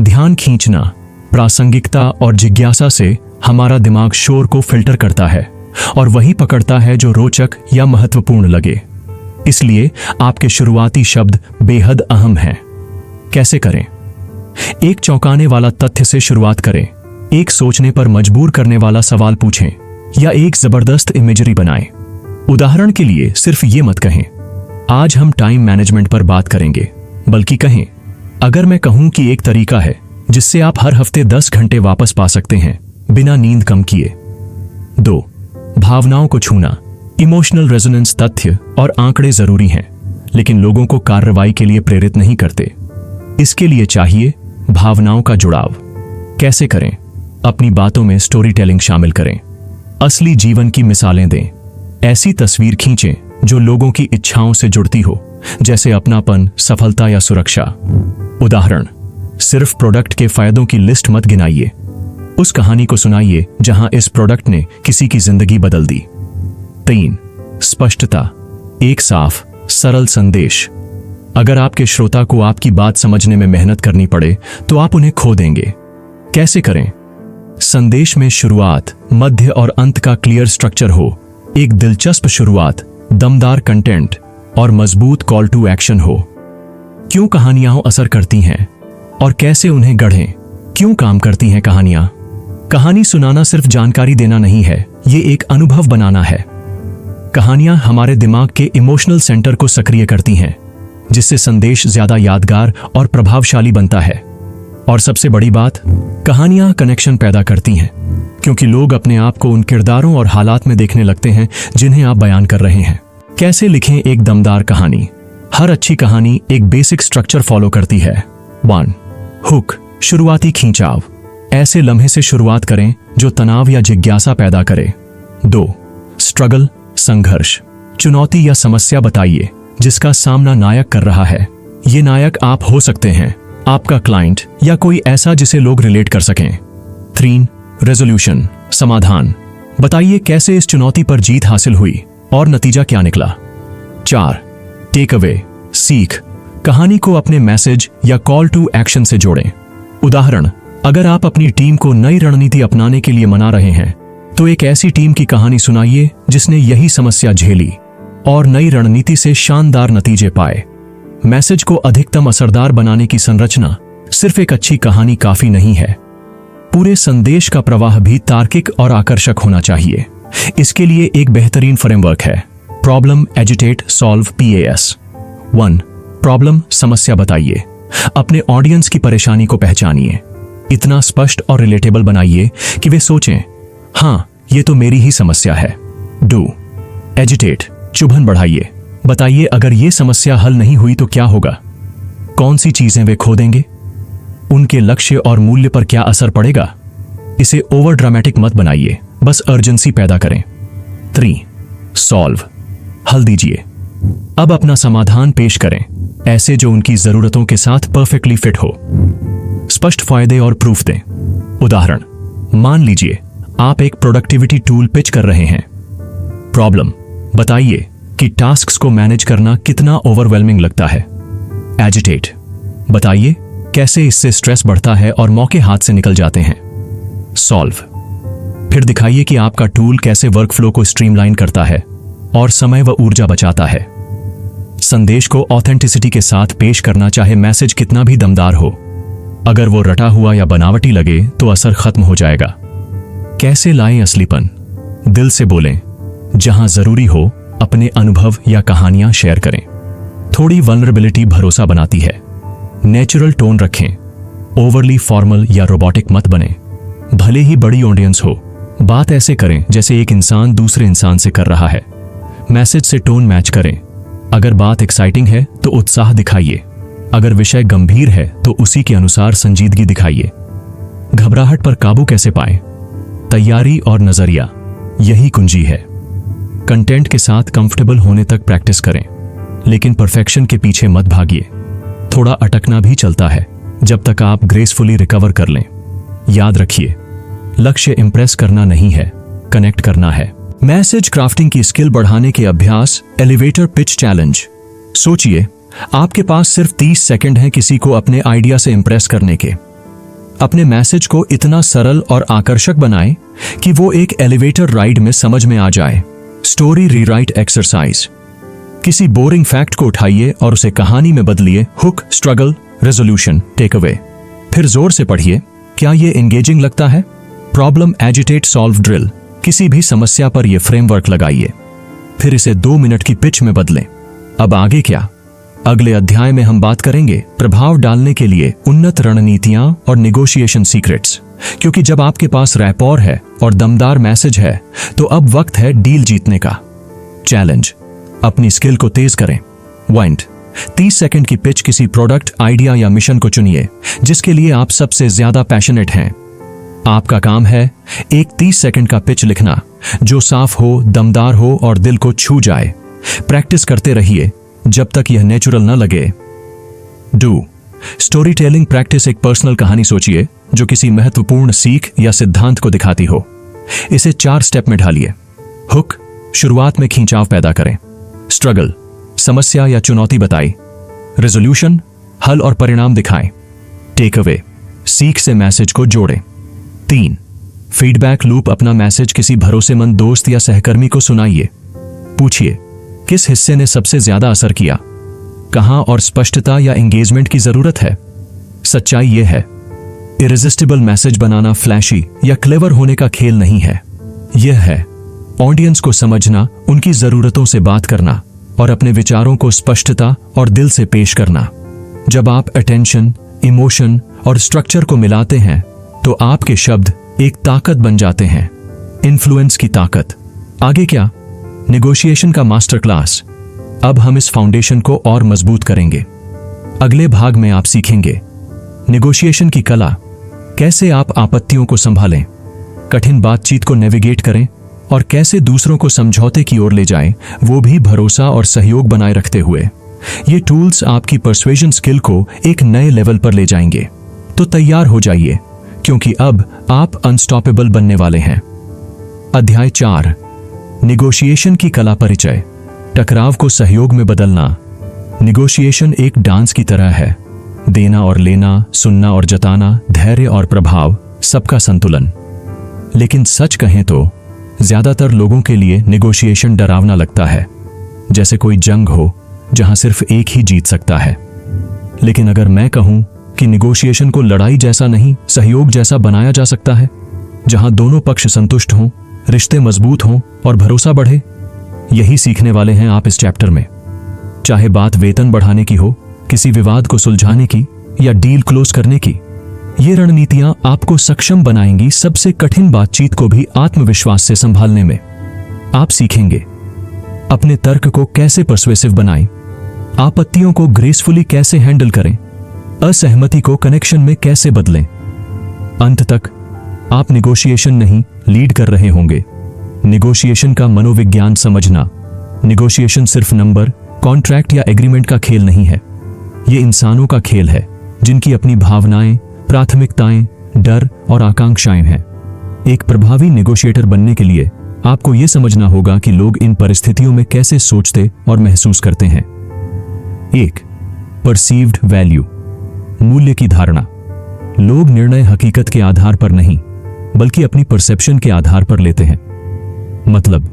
ध्यान खींचना, प्रासंगिकता और जिज्ञासा से हमारा दिमाग शोर को फिल्टर करता है और वही पकड़ता है जो रोचक या महत्वपूर्ण लगे। इसलिए आपके शुरुआती शब्द बेहद अहम हैं। कैसे करें? एक चौंकाने वाला तथ्य से शुरुआत करें। एक सोचने पर मजबूर करने वाला सवाल पूछें या एक जबरदस्त इमेजरी बनाएं। उदाहरण के लिए सिर्फ ये मत कहें, आज हम टाइम मैनेजमेंट पर बात करेंगे, बल्कि कहें, अगर मैं कहूं कि एक तरीका है जिससे आप हर हफ्ते 10 घंटे वापस पा सकते हैं बिना नींद कम किए। 2. भावनाओं को छूना। इमोशनल रेजोनेंस तथ्य और आंकड़े जरूरी हैं, लेकिन लोगों को कार्रवाई के लिए प्रेरित नहीं करते। इसके लिए चाहिए भावनाओं का जुड़ाव। कैसे करें? अपनी बातों में स्टोरी टेलिंग शामिल करें, असली जीवन की मिसालें दें, ऐसी तस्वीर खींचें जो लोगों की इच्छाओं से जुड़ती हो, जैसे अपनापन, सफलता या सुरक्षा। उदाहरण, सिर्फ प्रोडक्ट के फायदों की लिस्ट मत गिनाइए, उस कहानी को सुनाइए जहां इस प्रोडक्ट ने किसी की जिंदगी बदल दी। 3. स्पष्टता। एक साफ, सरल संदेश। अगर आपके श्रोता को आपकी बात समझने में मेहनत करनी पड़े तो आप उन्हें खो देंगे। कैसे करें? संदेश में शुरुआत, मध्य और अंत का क्लियर स्ट्रक्चर हो। एक दिलचस्प शुरुआत, दमदार कंटेंट और मजबूत कॉल टू एक्शन हो। क्यों कहानियां असर करती हैं और कैसे उन्हें गढ़ें? क्यों काम करती हैं कहानियां? कहानी सुनाना सिर्फ जानकारी देना नहीं है, ये एक अनुभव बनाना है। कहानियां हमारे दिमाग के इमोशनल सेंटर को सक्रिय करती हैं, जिससे संदेश ज्यादा यादगार और प्रभावशाली बनता है। और सबसे बड़ी बात, कहानियां कनेक्शन पैदा करती हैं, क्योंकि लोग अपने आप को उन किरदारों और हालात में देखने लगते हैं जिन्हें आप बयान कर रहे हैं। कैसे लिखें एक दमदार कहानी? हर अच्छी कहानी एक बेसिक स्ट्रक्चर फॉलो करती है। 1. हुक, शुरुआती खींचाव। ऐसे लम्हे से शुरुआत करें जो तनाव या जिज्ञासा पैदा करे। 2. स्ट्रगल, संघर्ष। चुनौती या समस्या बताइए जिसका सामना नायक कर रहा है। ये नायक आप हो सकते हैं, आपका क्लाइंट या कोई ऐसा जिसे लोग रिलेट कर सकें। 3. रेजोल्यूशन, समाधान। बताइए कैसे इस चुनौती पर जीत हासिल हुई और नतीजा क्या निकला। 4. टेक अवे, सीख। कहानी को अपने मैसेज या कॉल टू एक्शन से जोड़ें। उदाहरण, अगर आप अपनी टीम को नई रणनीति अपनाने के लिए मना रहे हैं तो एक ऐसी टीम की कहानी सुनाइए जिसने यही समस्या झेली और नई रणनीति से शानदार नतीजे पाए। मैसेज को अधिकतम असरदार बनाने की संरचना सिर्फ एक अच्छी कहानी काफी नहीं है, पूरे संदेश का प्रवाह भी तार्किक और आकर्षक होना चाहिए। इसके लिए एक बेहतरीन फ्रेमवर्क है, problem, agitate, solve, PAS। 1. Problem, समस्या बताइए। अपने ऑडियंस की परेशानी को पहचानिए, इतना स्पष्ट और रिलेटेबल बनाइए कि वे सोचें, हाँ, ये तो मेरी ही समस्या है। 2. एजिटेट, चुभन बढ़ाइए। बताइए अगर ये समस्या हल नहीं हुई तो क्या होगा, कौन सी चीजें वे खो देंगे, उनके लक्ष्य और मूल्य पर क्या असर पड़ेगा। इसे ओवर ड्रामेटिक मत बनाइए, बस अर्जेंसी पैदा करें। 3. सॉल्व, हल दीजिए। अब अपना समाधान पेश करें, ऐसे जो उनकी जरूरतों के साथ परफेक्टली फिट हो। स्पष्ट फायदे और प्रूफ दें। उदाहरण, मान लीजिए आप एक प्रोडक्टिविटी टूल पिच कर रहे हैं। प्रॉब्लम, बताइए कि टास्क्स को मैनेज करना कितना ओवरवेलमिंग लगता है। एजिटेट, बताइए कैसे इससे स्ट्रेस बढ़ता है और मौके हाथ से निकल जाते हैं। सॉल्व, फिर दिखाइए कि आपका टूल कैसे वर्कफ्लो को स्ट्रीमलाइन करता है और समय व ऊर्जा बचाता है। संदेश को ऑथेंटिसिटी के साथ पेश करना, चाहे मैसेज कितना भी दमदार हो। अगर वो रटा हुआ या बनावटी लगे तो असर खत्म हो जाएगा। कैसे लाएं असलीपन? दिल से बोलें, जहां जरूरी हो अपने अनुभव या कहानियां शेयर करें। थोड़ी वल्नरेबिलिटी भरोसा बनाती है। नेचुरल टोन रखें, ओवरली फॉर्मल या रोबोटिक मत बने। भले ही बड़ी ऑडियंस हो, बात ऐसे करें जैसे एक इंसान दूसरे इंसान से कर रहा है। मैसेज से टोन मैच करें। अगर बात एक्साइटिंग है तो उत्साह दिखाइए, अगर विषय गंभीर है तो उसी के अनुसार संजीदगी दिखाइए। घबराहट पर काबू कैसे पाएं? तैयारी और नजरिया, यही कुंजी है। कंटेंट के साथ कंफर्टेबल होने तक प्रैक्टिस करें, लेकिन परफेक्शन के पीछे मत भागिए। थोड़ा अटकना भी चलता है जब तक आप ग्रेसफुली रिकवर कर लें। याद रखिए, लक्ष्य इंप्रेस करना नहीं है, कनेक्ट करना है। मैसेज क्राफ्टिंग की स्किल बढ़ाने के अभ्यास, एलिवेटर पिच चैलेंज। सोचिए, आपके पास सिर्फ 30 सेकंड हैं किसी को अपने आइडिया से इंप्रेस करने के। अपने मैसेज को इतना सरल और आकर्षक बनाएं कि वो एक एलिवेटर राइड में समझ में आ जाए। Story rewrite exercise. किसी बोरिंग फैक्ट को उठाइए और उसे कहानी में बदलिए। Hook, struggle, resolution, take away. फिर जोर से पढ़िए, क्या ये एंगेजिंग लगता है? Problem, agitate, solve, drill. किसी भी समस्या पर यह फ्रेमवर्क लगाइए, फिर इसे 2 मिनट की पिच में बदलें। अब आगे क्या? अगले अध्याय में हम बात करेंगे प्रभाव डालने के लिए उन्नत रणनीतियां और नेगोशिएशन सीक्रेट्स, क्योंकि जब आपके पास रैपोर है और दमदार मैसेज है तो अब वक्त है डील जीतने का। चैलेंज, अपनी स्किल को तेज करें। वाइंड, 30 सेकंड की पिच किसी प्रोडक्ट, आइडिया या मिशन को चुनिए जिसके लिए आप सबसे ज्यादा पैशनेट हैं। आपका काम है एक 30 सेकंड का पिच लिखना जो साफ हो, दमदार हो और दिल को छू जाए। प्रैक्टिस करते रहिए जब तक यह नेचुरल न लगे। Do, story telling practice. एक पर्सनल कहानी सोचिए जो किसी महत्वपूर्ण सीख या सिद्धांत को दिखाती हो। इसे 4 स्टेप में ढालिए। हुक, शुरुआत में खींचाव पैदा करें। स्ट्रगल, समस्या या चुनौती बताई। रेजोल्यूशन, हल और परिणाम दिखाएं। टेक अवे, सीख से मैसेज को जोड़ें। 3, फीडबैक लूप, अपना मैसेज किसी भरोसेमंद दोस्त या सहकर्मी को सुनाइए। पूछिए किस हिस्से ने सबसे ज्यादा असर किया, कहां और स्पष्टता या एंगेजमेंट की जरूरत है। सच्चाई यह है, इरेजिस्टिबल मैसेज बनाना फ्लैशी या क्लेवर होने का खेल नहीं है। यह है ऑडियंस को समझना, उनकी जरूरतों से बात करना और अपने विचारों को स्पष्टता और दिल से पेश करना। जब आप अटेंशन, इमोशन और स्ट्रक्चर को मिलाते हैं तो आपके शब्द एक ताकत बन जाते हैं। इन्फ्लुएंस की ताकत। आगे क्या? नेगोशिएशन का मास्टर क्लास। अब हम इस फाउंडेशन को और मजबूत करेंगे। अगले भाग में आप सीखेंगे नेगोशिएशन की कला, कैसे आप आपत्तियों को संभालें, कठिन बातचीत को नेविगेट करें और कैसे दूसरों को समझौते की ओर ले जाएं, वो भी भरोसा और सहयोग बनाए रखते हुए। ये टूल्स आपकी पर्सुएजन स्किल को एक नए लेवल पर ले जाएंगे। तो तैयार हो जाइए, क्योंकि अब आप अनस्टॉपेबल बनने वाले हैं। अध्याय 4, नेगोशिएशन की कला परिचय। टकराव को सहयोग में बदलना। नेगोशिएशन एक डांस की तरह है। देना और लेना, सुनना और जताना, धैर्य और प्रभाव, सबका संतुलन। लेकिन सच कहें तो ज्यादातर लोगों के लिए नेगोशिएशन डरावना लगता है, जैसे कोई जंग हो जहां सिर्फ एक ही जीत सकता है। लेकिन अगर मैं कहूं कि नेगोशिएशन को लड़ाई जैसा नहीं, सहयोग जैसा बनाया जा सकता है, जहां दोनों पक्ष संतुष्ट हों, रिश्ते मजबूत हों और भरोसा बढ़े, यही सीखने वाले हैं आप इस चैप्टर में। चाहे बात वेतन बढ़ाने की हो, किसी विवाद को सुलझाने की या डील क्लोज करने की, ये रणनीतियां आपको सक्षम बनाएंगी सबसे कठिन बातचीत को भी आत्मविश्वास से संभालने में। आप सीखेंगे अपने तर्क को कैसे पर्सुएसिव बनाएं, आपत्तियों को ग्रेसफुली कैसे हैंडल करें, असहमति को कनेक्शन में कैसे बदलें। अंत तक आप नेगोशिएशन नहीं, लीड कर रहे होंगे। नेगोशिएशन का मनोविज्ञान समझना। नेगोशिएशन सिर्फ नंबर, कॉन्ट्रैक्ट या एग्रीमेंट का खेल नहीं है। ये इंसानों का खेल है जिनकी अपनी भावनाएं, प्राथमिकताएं, डर और आकांक्षाएं हैं। एक प्रभावी नेगोशिएटर बनने के लिए आपको यह समझना होगा कि लोग इन परिस्थितियों में कैसे सोचते और महसूस करते हैं। 1, परसीव्ड वैल्यू, मूल्य की धारणा। लोग निर्णय हकीकत के आधार पर नहीं, बल्कि अपनी परसेप्शन के आधार पर लेते हैं। मतलब,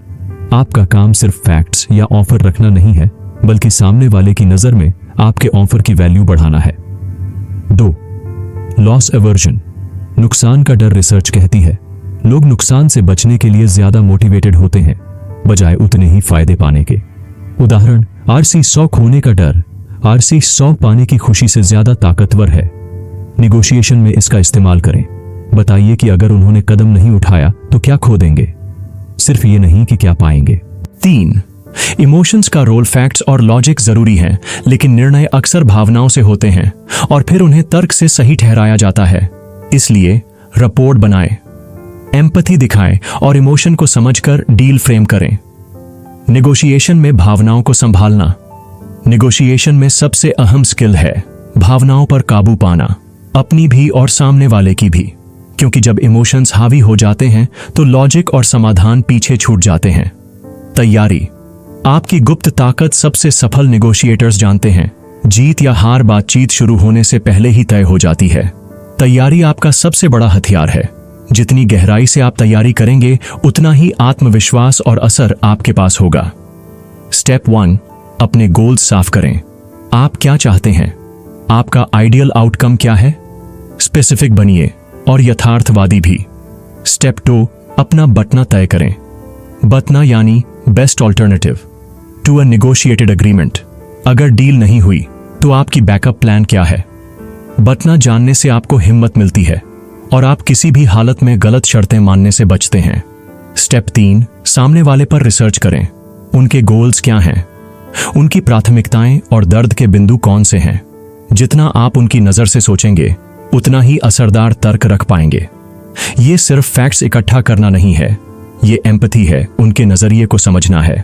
आपका काम सिर्फ फैक्ट्स या ऑफर रखना नहीं है, बल्कि सामने वाले की नजर में आपके ऑफर की वैल्यू बढ़ाना है। 2, लॉस एवर्जन, नुकसान का डर। रिसर्च कहती है लोग नुकसान से बचने के लिए ज्यादा मोटिवेटेड होते हैं बजाय उतने ही फायदे पाने के। उदाहरण, RC 100 खोने का डर RC 100 पाने की खुशी से ज्यादा ताकतवर है। नेगोशिएशन में इसका इस्तेमाल करें। बताइए कि अगर उन्होंने कदम नहीं उठाया तो क्या खो देंगे, सिर्फ ये नहीं कि क्या पाएंगे। 3, इमोशंस का रोल। फैक्ट्स और लॉजिक जरूरी हैं, लेकिन निर्णय अक्सर भावनाओं से होते हैं और फिर उन्हें तर्क से सही ठहराया जाता है। इसलिए रिपोर्ट बनाएं, एम्पैथी दिखाएं और इमोशन को समझकर डील फ्रेम करें। नेगोशिएशन में भावनाओं को संभालना। नेगोशिएशन में सबसे अहम स्किल है भावनाओं पर काबू पाना, अपनी भी और सामने वाले की भी, क्योंकि जब इमोशंस हावी हो जाते हैं तो लॉजिक और समाधान पीछे छूट जाते हैं। तैयारी, आपकी गुप्त ताकत सबसे सफल नेगोशिएटर्स जानते हैं। जीत या हार बातचीत शुरू होने से पहले ही तय हो जाती है। तैयारी आपका सबसे बड़ा हथियार है। जितनी गहराई से आप तैयारी करेंगे, उतना ही आत्मविश्वास और असर आपके पास होगा। स्टेप 1, अपने गोल्स साफ करें। आप क्या चाहते हैं? आपका आइडियल आउटकम क्या है? स्पेसिफिक बनिए और यथार्थवादी भी। स्टेप 2, अपना बटना तय करें। बटना यानी best alternative to a negotiated agreement. अगर डील नहीं हुई तो आपकी बैकअप प्लान क्या है? बटना जानने से आपको हिम्मत मिलती है और आप किसी भी हालत में गलत शर्तें मानने से बचते हैं। स्टेप 3, सामने वाले पर रिसर्च करें। उनके गोल्स क्या हैं? उनकी प्राथमिकताएं और दर्द के बिंदु कौन से हैं? जितना आप उनकी नजर से सोचेंगे उतना ही असरदार तर्क रख पाएंगे। ये सिर्फ फैक्ट्स इकट्ठा करना नहीं है, ये एम्पैथी है, उनके नजरिए को समझना है।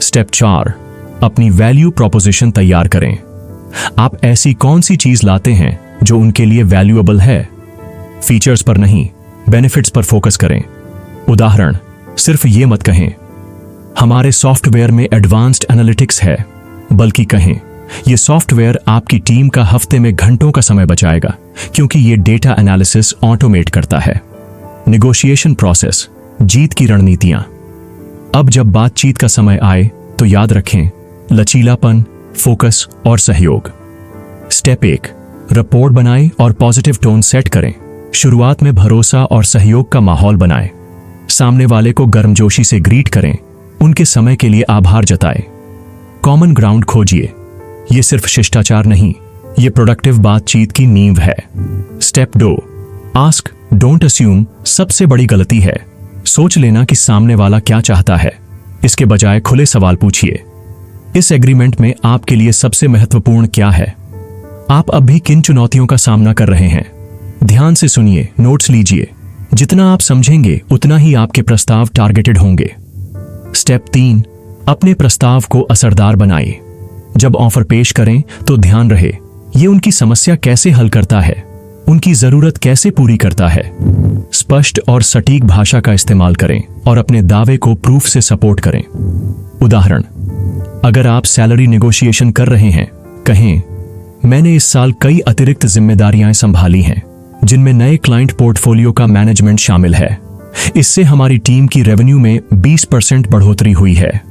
स्टेप 4, अपनी वैल्यू प्रोपोजिशन तैयार करें। आप ऐसी कौन सी चीज लाते हैं जो उनके लिए वैल्यूएबल है? फीचर्स पर नहीं, बेनिफिट्स पर फोकस करें। उदाहरण, सिर्फ ये मत कहें हमारे सॉफ्टवेयर में एडवांस्ड एनालिटिक्स है, बल्कि कहें ये सॉफ्टवेयर आपकी टीम का हफ्ते में घंटों का समय बचाएगा, क्योंकि ये डेटा एनालिसिस ऑटोमेट करता है। नेगोशिएशन प्रोसेस, जीत की रणनीतियां। अब जब बातचीत का समय आए तो याद रखें लचीलापन, फोकस और सहयोग। स्टेप 1, रिपोर्ट बनाएं और पॉजिटिव टोन सेट करें। शुरुआत में भरोसा और सहयोग का माहौल बनाएं। सामने वाले को गर्मजोशी से ग्रीट करें, उनके समय के लिए आभार जताएं। Common ground खोजिए। यह सिर्फ शिष्टाचार नहीं, यह प्रोडक्टिव बातचीत की नींव है। स्टेप 2, आस्क डोंट अस्यूम सबसे बड़ी गलती है। सोच लेना कि सामने वाला क्या चाहता है, इसके बजाय खुले सवाल पूछिए। इस एग्रीमेंट में आपके लिए सबसे महत्वपूर्ण क्या है? आप अब भी किन चुनौतियों का सामना कर रहे हैं? ध्यान से सुनिए, नोट्स लीजिए। जितना आप समझेंगे उतना ही आपके प्रस्ताव टारगेटेड होंगे। स्टेप 3, अपने प्रस्ताव को असरदार बनाइए। जब ऑफर पेश करें तो ध्यान रहे ये उनकी समस्या कैसे हल करता है, उनकी जरूरत कैसे पूरी करता है। स्पष्ट और सटीक भाषा का इस्तेमाल करें और अपने दावे को प्रूफ से सपोर्ट करें। उदाहरण, अगर आप सैलरी नेगोशिएशन कर रहे हैं, कहें मैंने इस साल कई अतिरिक्त जिम्मेदारियां संभाली हैं, जिनमें नए क्लाइंट पोर्टफोलियो का मैनेजमेंट शामिल है। इससे हमारी टीम की रेवेन्यू में 20% बढ़ोतरी हुई है।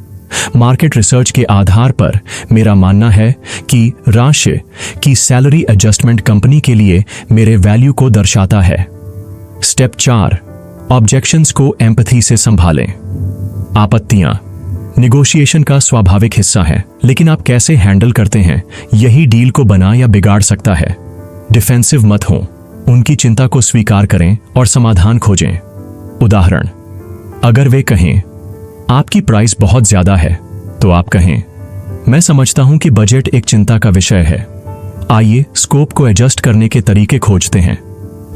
मार्केट रिसर्च के आधार पर मेरा मानना है कि राशि की सैलरी एडजस्टमेंट कंपनी के लिए मेरे वैल्यू को दर्शाता है। स्टेप 4, ऑब्जेक्शंस को एम्पैथी से संभालें। आपत्तियां नेगोशिएशन का स्वाभाविक हिस्सा है, लेकिन आप कैसे हैंडल करते हैं यही डील को बना या बिगाड़ सकता है। डिफेंसिव मत हो, उनकी चिंता को स्वीकार करें और समाधान खोजें। उदाहरण, अगर वे कहें आपकी प्राइस बहुत ज्यादा है, तो आप कहें मैं समझता हूं कि बजट एक चिंता का विषय है। आइए स्कोप को एडजस्ट करने के तरीके खोजते हैं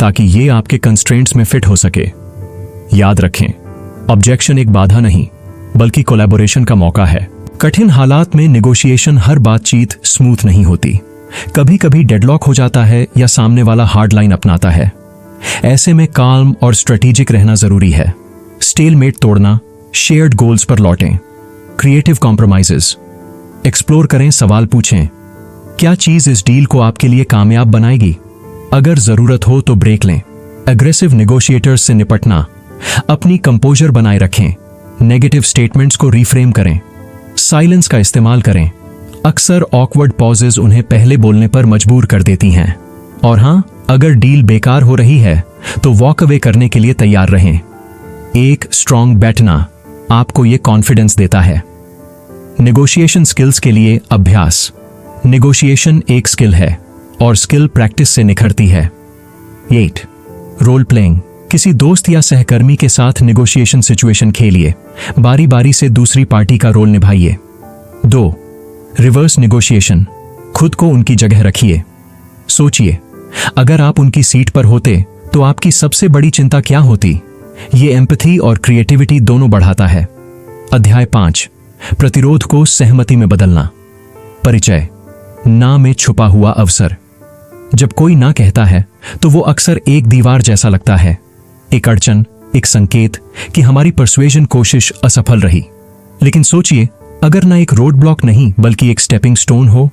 ताकि ये आपके कंस्ट्रेंट्स में फिट हो सके। याद रखें, ऑब्जेक्शन एक बाधा नहीं बल्कि कोलैबोरेशन का मौका है। कठिन हालात में नेगोशिएशन हर बातचीत स्मूथ नहीं होती। कभी कभी डेडलॉक हो जाता है या सामने वाला हार्ड लाइन अपनाता है। ऐसे में काल्म और स्ट्रेटेजिक रहना जरूरी है। स्टेलमेट तोड़ना, शेयर्ड गोल्स पर लौटें। क्रिएटिव कॉम्प्रोमाइजेस एक्सप्लोर करें, सवाल पूछें, क्या चीज इस डील को आपके लिए कामयाब बनाएगी? अगर जरूरत हो तो ब्रेक लें। एग्रेसिव नेगोशिएटर्स से निपटना, अपनी कंपोजर बनाए रखें। नेगेटिव स्टेटमेंट्स को रिफ्रेम करें। साइलेंस का इस्तेमाल करें। अक्सर ऑकवर्ड पॉजेज उन्हें पहले बोलने पर मजबूर कर देती हैं। और हां, अगर डील बेकार हो रही है तो वॉक अवे करने के लिए तैयार रहें। एक स्ट्रॉन्ग बैठना आपको यह कॉन्फिडेंस देता है। नेगोशिएशन स्किल्स के लिए अभ्यास। नेगोशिएशन एक स्किल है और स्किल प्रैक्टिस से निखरती है। 8, रोल प्लेइंग। किसी दोस्त या सहकर्मी के साथ नेगोशिएशन सिचुएशन खेलिए। बारी बारी से दूसरी पार्टी का रोल निभाइए। 2, reverse negotiation. खुद को उनकी जगह रखिए। सोचिए, अगर आप उनकी सीट पर होते तो आपकी सबसे बड़ी चिंता क्या होती? ये एम्पैथी और क्रिएटिविटी दोनों बढ़ाता है। अध्याय 5, प्रतिरोध को सहमति में बदलना। परिचय, ना में छुपा हुआ अवसर। जब कोई ना कहता है तो वो अक्सर एक दीवार जैसा लगता है, एक अड़चन, एक संकेत कि हमारी परसुएशन कोशिश असफल रही। लेकिन सोचिए, अगर ना एक रोड ब्लॉक नहीं बल्कि एक स्टेपिंग स्टोन हो,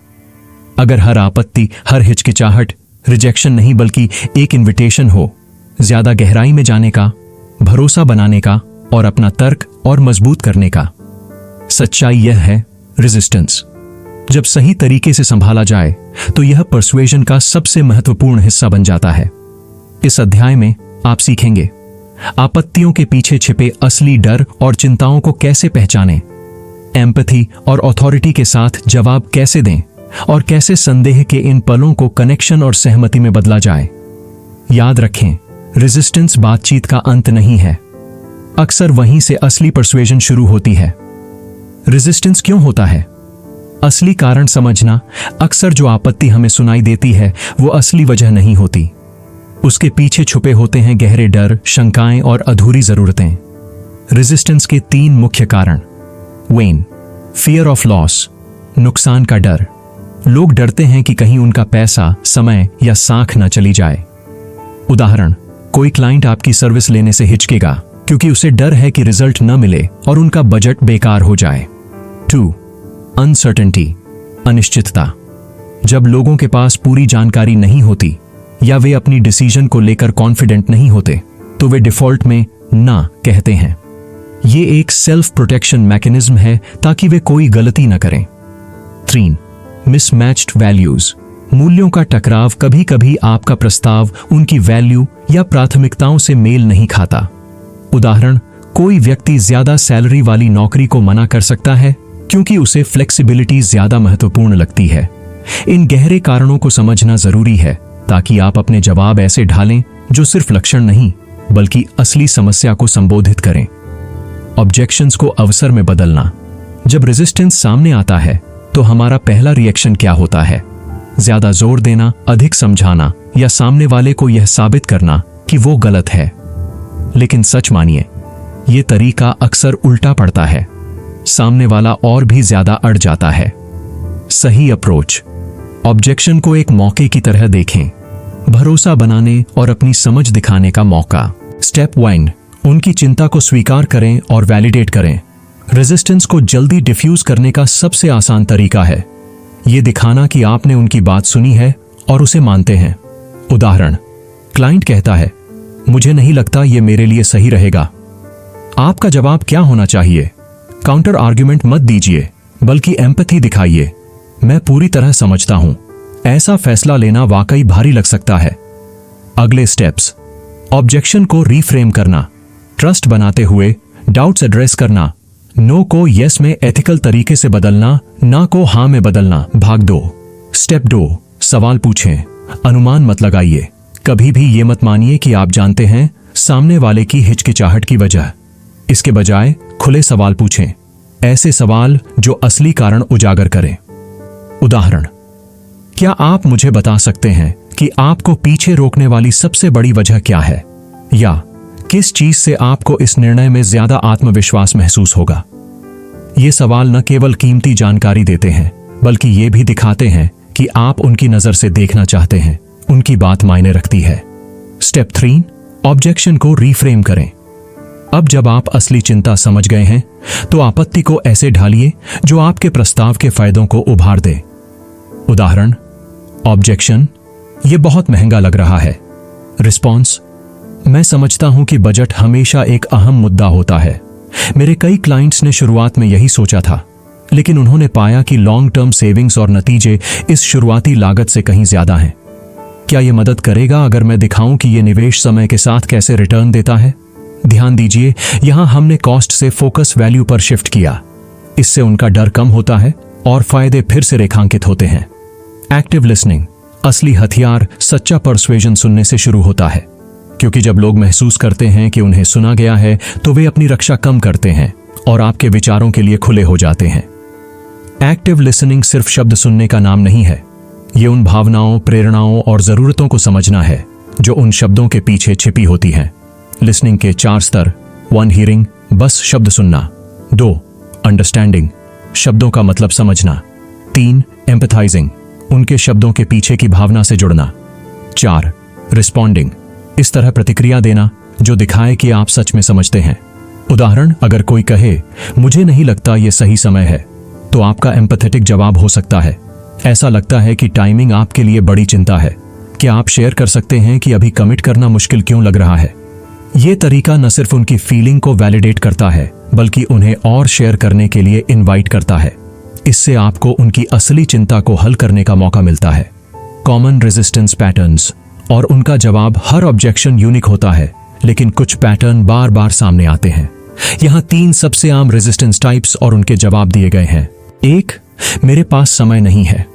अगर हर आपत्ति, हर हिचकिचाहट रिजेक्शन नहीं बल्कि एक इन्विटेशन हो ज्यादा गहराई में जाने का, भरोसा बनाने का और अपना तर्क और मजबूत करने का। सच्चाई यह है, रेजिस्टेंस जब सही तरीके से संभाला जाए तो यह परसुएशन का सबसे महत्वपूर्ण हिस्सा बन जाता है। इस अध्याय में आप सीखेंगे आपत्तियों के पीछे छिपे असली डर और चिंताओं को कैसे पहचानें, एम्पैथी और अथॉरिटी के साथ जवाब कैसे दें, और कैसे संदेह के इन पलों को कनेक्शन और सहमति में बदला जाए। याद रखें, रेजिस्टेंस बातचीत का अंत नहीं है, अक्सर वहीं से असली परसुएजन शुरू होती है। रेजिस्टेंस क्यों होता है? असली कारण समझना। अक्सर जो आपत्ति हमें सुनाई देती है वो असली वजह नहीं होती, उसके पीछे छुपे होते हैं गहरे डर, शंकाएं और अधूरी जरूरतें। रेजिस्टेंस के 3 मुख्य कारण। वेन, फियर ऑफ लॉस, नुकसान का डर। लोग डरते हैं कि कहीं उनका पैसा, समय या साख न चली जाए। उदाहरण, कोई क्लाइंट आपकी सर्विस लेने से हिचकेगा क्योंकि उसे डर है कि रिजल्ट न मिले और उनका बजट बेकार हो जाए। 2. अनसर्टेनिटी, अनिश्चितता। जब लोगों के पास पूरी जानकारी नहीं होती या वे अपनी डिसीजन को लेकर कॉन्फिडेंट नहीं होते तो वे डिफॉल्ट में ना कहते हैं। ये एक सेल्फ प्रोटेक्शन मैकेनिज्म है ताकि वे कोई गलती न करें। 3. मिसमैच्ड वैल्यूज, मूल्यों का टकराव। कभी कभी आपका प्रस्ताव उनकी वैल्यू या प्राथमिकताओं से मेल नहीं खाता। उदाहरण, कोई व्यक्ति ज्यादा सैलरी वाली नौकरी को मना कर सकता है क्योंकि उसे फ्लेक्सिबिलिटी ज्यादा महत्वपूर्ण लगती है। इन गहरे कारणों को समझना जरूरी है ताकि आप अपने जवाब ऐसे ढालें जो सिर्फ लक्षण नहीं बल्कि असली समस्या को संबोधित करें। ऑब्जेक्शंस को अवसर में बदलना। जब रेजिस्टेंस सामने आता है तो हमारा पहला रिएक्शन क्या होता है? ज्यादा जोर देना, अधिक समझाना या सामने वाले को यह साबित करना कि वो गलत है। लेकिन सच मानिए, ये तरीका अक्सर उल्टा पड़ता है। सामने वाला और भी ज्यादा अड़ जाता है। सही अप्रोच, ऑब्जेक्शन को एक मौके की तरह देखें, भरोसा बनाने और अपनी समझ दिखाने का मौका। स्टेप 1, उनकी चिंता को स्वीकार करें और वैलिडेट करें। रेजिस्टेंस को जल्दी डिफ्यूज करने का सबसे आसान तरीका है यह दिखाना कि आपने उनकी बात सुनी है और उसे मानते हैं। उदाहरण, क्लाइंट कहता है, मुझे नहीं लगता यह मेरे लिए सही रहेगा। आपका जवाब क्या होना चाहिए? काउंटर आर्ग्यूमेंट मत दीजिए, बल्कि एम्पैथी दिखाइए। मैं पूरी तरह समझता हूं, ऐसा फैसला लेना वाकई भारी लग सकता है। अगले स्टेप्स, ऑब्जेक्शन को रीफ्रेम करना, ट्रस्ट बनाते हुए डाउट्स एड्रेस करना, नो को यस में एथिकल तरीके से बदलना, ना को हां में बदलना। भाग 2, स्टेप 2, सवाल पूछें, अनुमान मत लगाइए। कभी भी ये मत मानिए कि आप जानते हैं सामने वाले की हिचकिचाहट की वजह। इसके बजाय खुले सवाल पूछें, ऐसे सवाल जो असली कारण उजागर करें। उदाहरण, क्या आप मुझे बता सकते हैं कि आपको पीछे रोकने वाली सबसे बड़ी वजह क्या है? या किस चीज से आपको इस निर्णय में ज्यादा आत्मविश्वास महसूस होगा? ये सवाल न केवल कीमती जानकारी देते हैं बल्कि ये भी दिखाते हैं कि आप उनकी नजर से देखना चाहते हैं, उनकी बात मायने रखती है। स्टेप 3, ऑब्जेक्शन को रीफ्रेम करें। अब जब आप असली चिंता समझ गए हैं तो आपत्ति को ऐसे ढालिए जो आपके प्रस्ताव के फायदों को उभार दे। उदाहरण, ऑब्जेक्शन, यह बहुत महंगा लग रहा है। रिस्पॉन्स, मैं समझता हूं कि बजट हमेशा एक अहम मुद्दा होता है। मेरे कई क्लाइंट्स ने शुरुआत में यही सोचा था, लेकिन उन्होंने पाया कि लॉन्ग टर्म सेविंग्स और नतीजे इस शुरुआती लागत से कहीं ज्यादा हैं। क्या यह मदद करेगा अगर मैं दिखाऊं कि यह निवेश समय के साथ कैसे रिटर्न देता है? ध्यान दीजिए, यहां हमने कॉस्ट से फोकस वैल्यू पर शिफ्ट किया। इससे उनका डर कम होता है और फायदे फिर से रेखांकित होते हैं। एक्टिव लिसनिंग, असली हथियार सच्चा परसुएजन सुनने से शुरू होता है, क्योंकि जब लोग महसूस करते हैं कि उन्हें सुना गया है तो वे अपनी रक्षा कम करते हैं और आपके विचारों के लिए खुले हो जाते हैं। एक्टिव लिसनिंग सिर्फ शब्द सुनने का नाम नहीं है, ये उन भावनाओं, प्रेरणाओं और जरूरतों को समझना है जो उन शब्दों के पीछे छिपी होती हैं। लिसनिंग के 4 स्तर। 1, हियरिंग, बस शब्द सुनना। 2, अंडरस्टैंडिंग, शब्दों का मतलब समझना। 3, एम्पैथाइजिंग, उनके शब्दों के पीछे की भावना से जुड़ना। 4, रिस्पॉन्डिंग, इस तरह प्रतिक्रिया देना जो दिखाए कि आप सच में समझते हैं। उदाहरण, अगर कोई कहे, मुझे नहीं लगता यह सही समय है, तो आपका एम्पैथेटिक जवाब हो सकता है, ऐसा लगता है कि टाइमिंग आपके लिए बड़ी चिंता है। क्या आप शेयर कर सकते हैं कि अभी कमिट करना मुश्किल क्यों लग रहा है? यह तरीका न सिर्फ उनकी फीलिंग को वैलिडेट करता है बल्कि उन्हें और शेयर करने के लिए इनवाइट करता है। इससे आपको उनकी असली चिंता को हल करने का मौका मिलता है। कॉमन रेजिस्टेंस पैटर्न्स, और उनका जवाब हर ऑब्जेक्शन यूनिक होता है, लेकिन कुछ पैटर्न बार बार सामने आते हैं। यहां 3 सबसे आम रेजिस्टेंस टाइप्स और उनके जवाब दिए गए हैं। 1, मेरे पास समय नहीं है।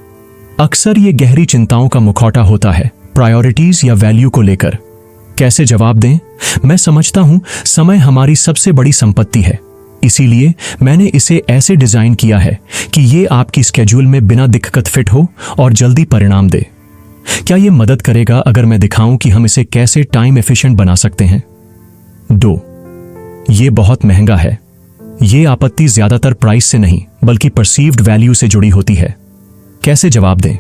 अक्सर ये गहरी चिंताओं का मुखौटा होता है, प्रायोरिटीज या वैल्यू को लेकर। कैसे जवाब दें? मैं समझता हूं समय हमारी सबसे बड़ी संपत्ति है, इसीलिए मैंने इसे ऐसे डिजाइन किया है कि ये आपकी स्केड्यूल में बिना दिक्कत फिट हो और जल्दी परिणाम दे। क्या ये मदद करेगा अगर मैं दिखाऊं कि हम इसे कैसे टाइम एफिशिएंट बना सकते हैं? 2, ये बहुत महंगा है। ये आपत्ति ज्यादातर प्राइस से नहीं बल्कि परसीव्ड वैल्यू से जुड़ी होती है। कैसे जवाब दें?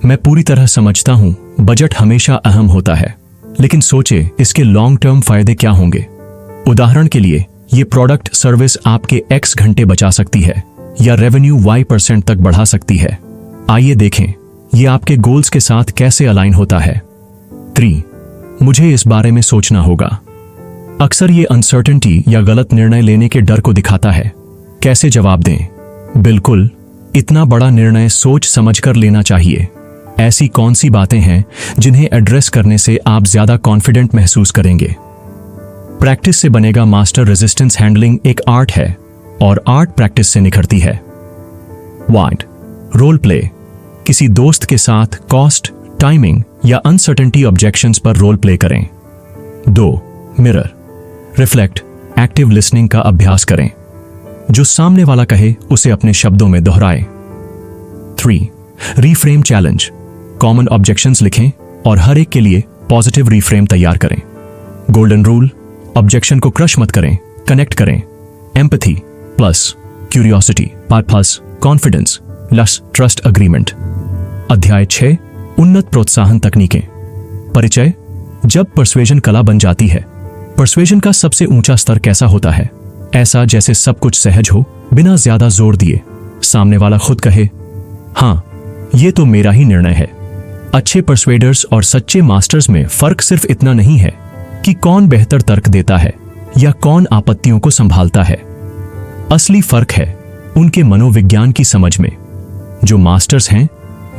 मैं पूरी तरह समझता हूं बजट हमेशा अहम होता है, लेकिन सोचे इसके लॉन्ग टर्म फायदे क्या होंगे। उदाहरण के लिए, ये प्रोडक्ट सर्विस आपके X घंटे बचा सकती है या रेवेन्यू Y% तक बढ़ा सकती है। आइए देखें ये आपके गोल्स के साथ कैसे अलाइन होता है। 3, मुझे इस बारे में सोचना होगा। अक्सर ये अनसर्टेनिटी या गलत निर्णय लेने के डर को दिखाता है। कैसे जवाब दें? बिल्कुल, इतना बड़ा निर्णय सोच समझकर लेना चाहिए। ऐसी कौन सी बातें हैं जिन्हें एड्रेस करने से आप ज्यादा कॉन्फिडेंट महसूस करेंगे? प्रैक्टिस से बनेगा मास्टर। रेजिस्टेंस हैंडलिंग एक आर्ट है और आर्ट प्रैक्टिस से निखरती है। 1, रोल प्ले। किसी दोस्त के साथ कॉस्ट, टाइमिंग या अनसर्टेनिटी ऑब्जेक्शंस पर रोल प्ले करें। 2, मिरर। रिफ्लेक्ट, एक्टिव लिसनिंग का अभ्यास करें। जो सामने वाला कहे उसे अपने शब्दों में दोहराएं। 3, रीफ्रेम चैलेंज। कॉमन ऑब्जेक्शंस लिखें और हर एक के लिए पॉजिटिव रीफ्रेम तैयार करें। गोल्डन रूल, ऑब्जेक्शन को क्रश मत करें, कनेक्ट करें। Empathy plus curiosity plus confidence plus trust agreement. अध्याय 6, उन्नत प्रोत्साहन तकनीकें। परिचय। जब पर्सुएजन कला बन जाती है, पर्सुएजन का सबसे ऊंचा स्तर कैसा होता है? ऐसा जैसे सब कुछ सहज हो, बिना ज्यादा जोर दिए। सामने वाला खुद कहे, हाँ, ये तो मेरा ही निर्णय है। अच्छे पर्सुएडर्स और सच्चे मास्टर्स में फर्क सिर्फ इतना नहीं है कि कौन बेहतर तर्क देता है या कौन आपत्तियों को संभालता है। असली फर्क है उनके मनोविज्ञान की समझ में। जो मास्टर्स हैं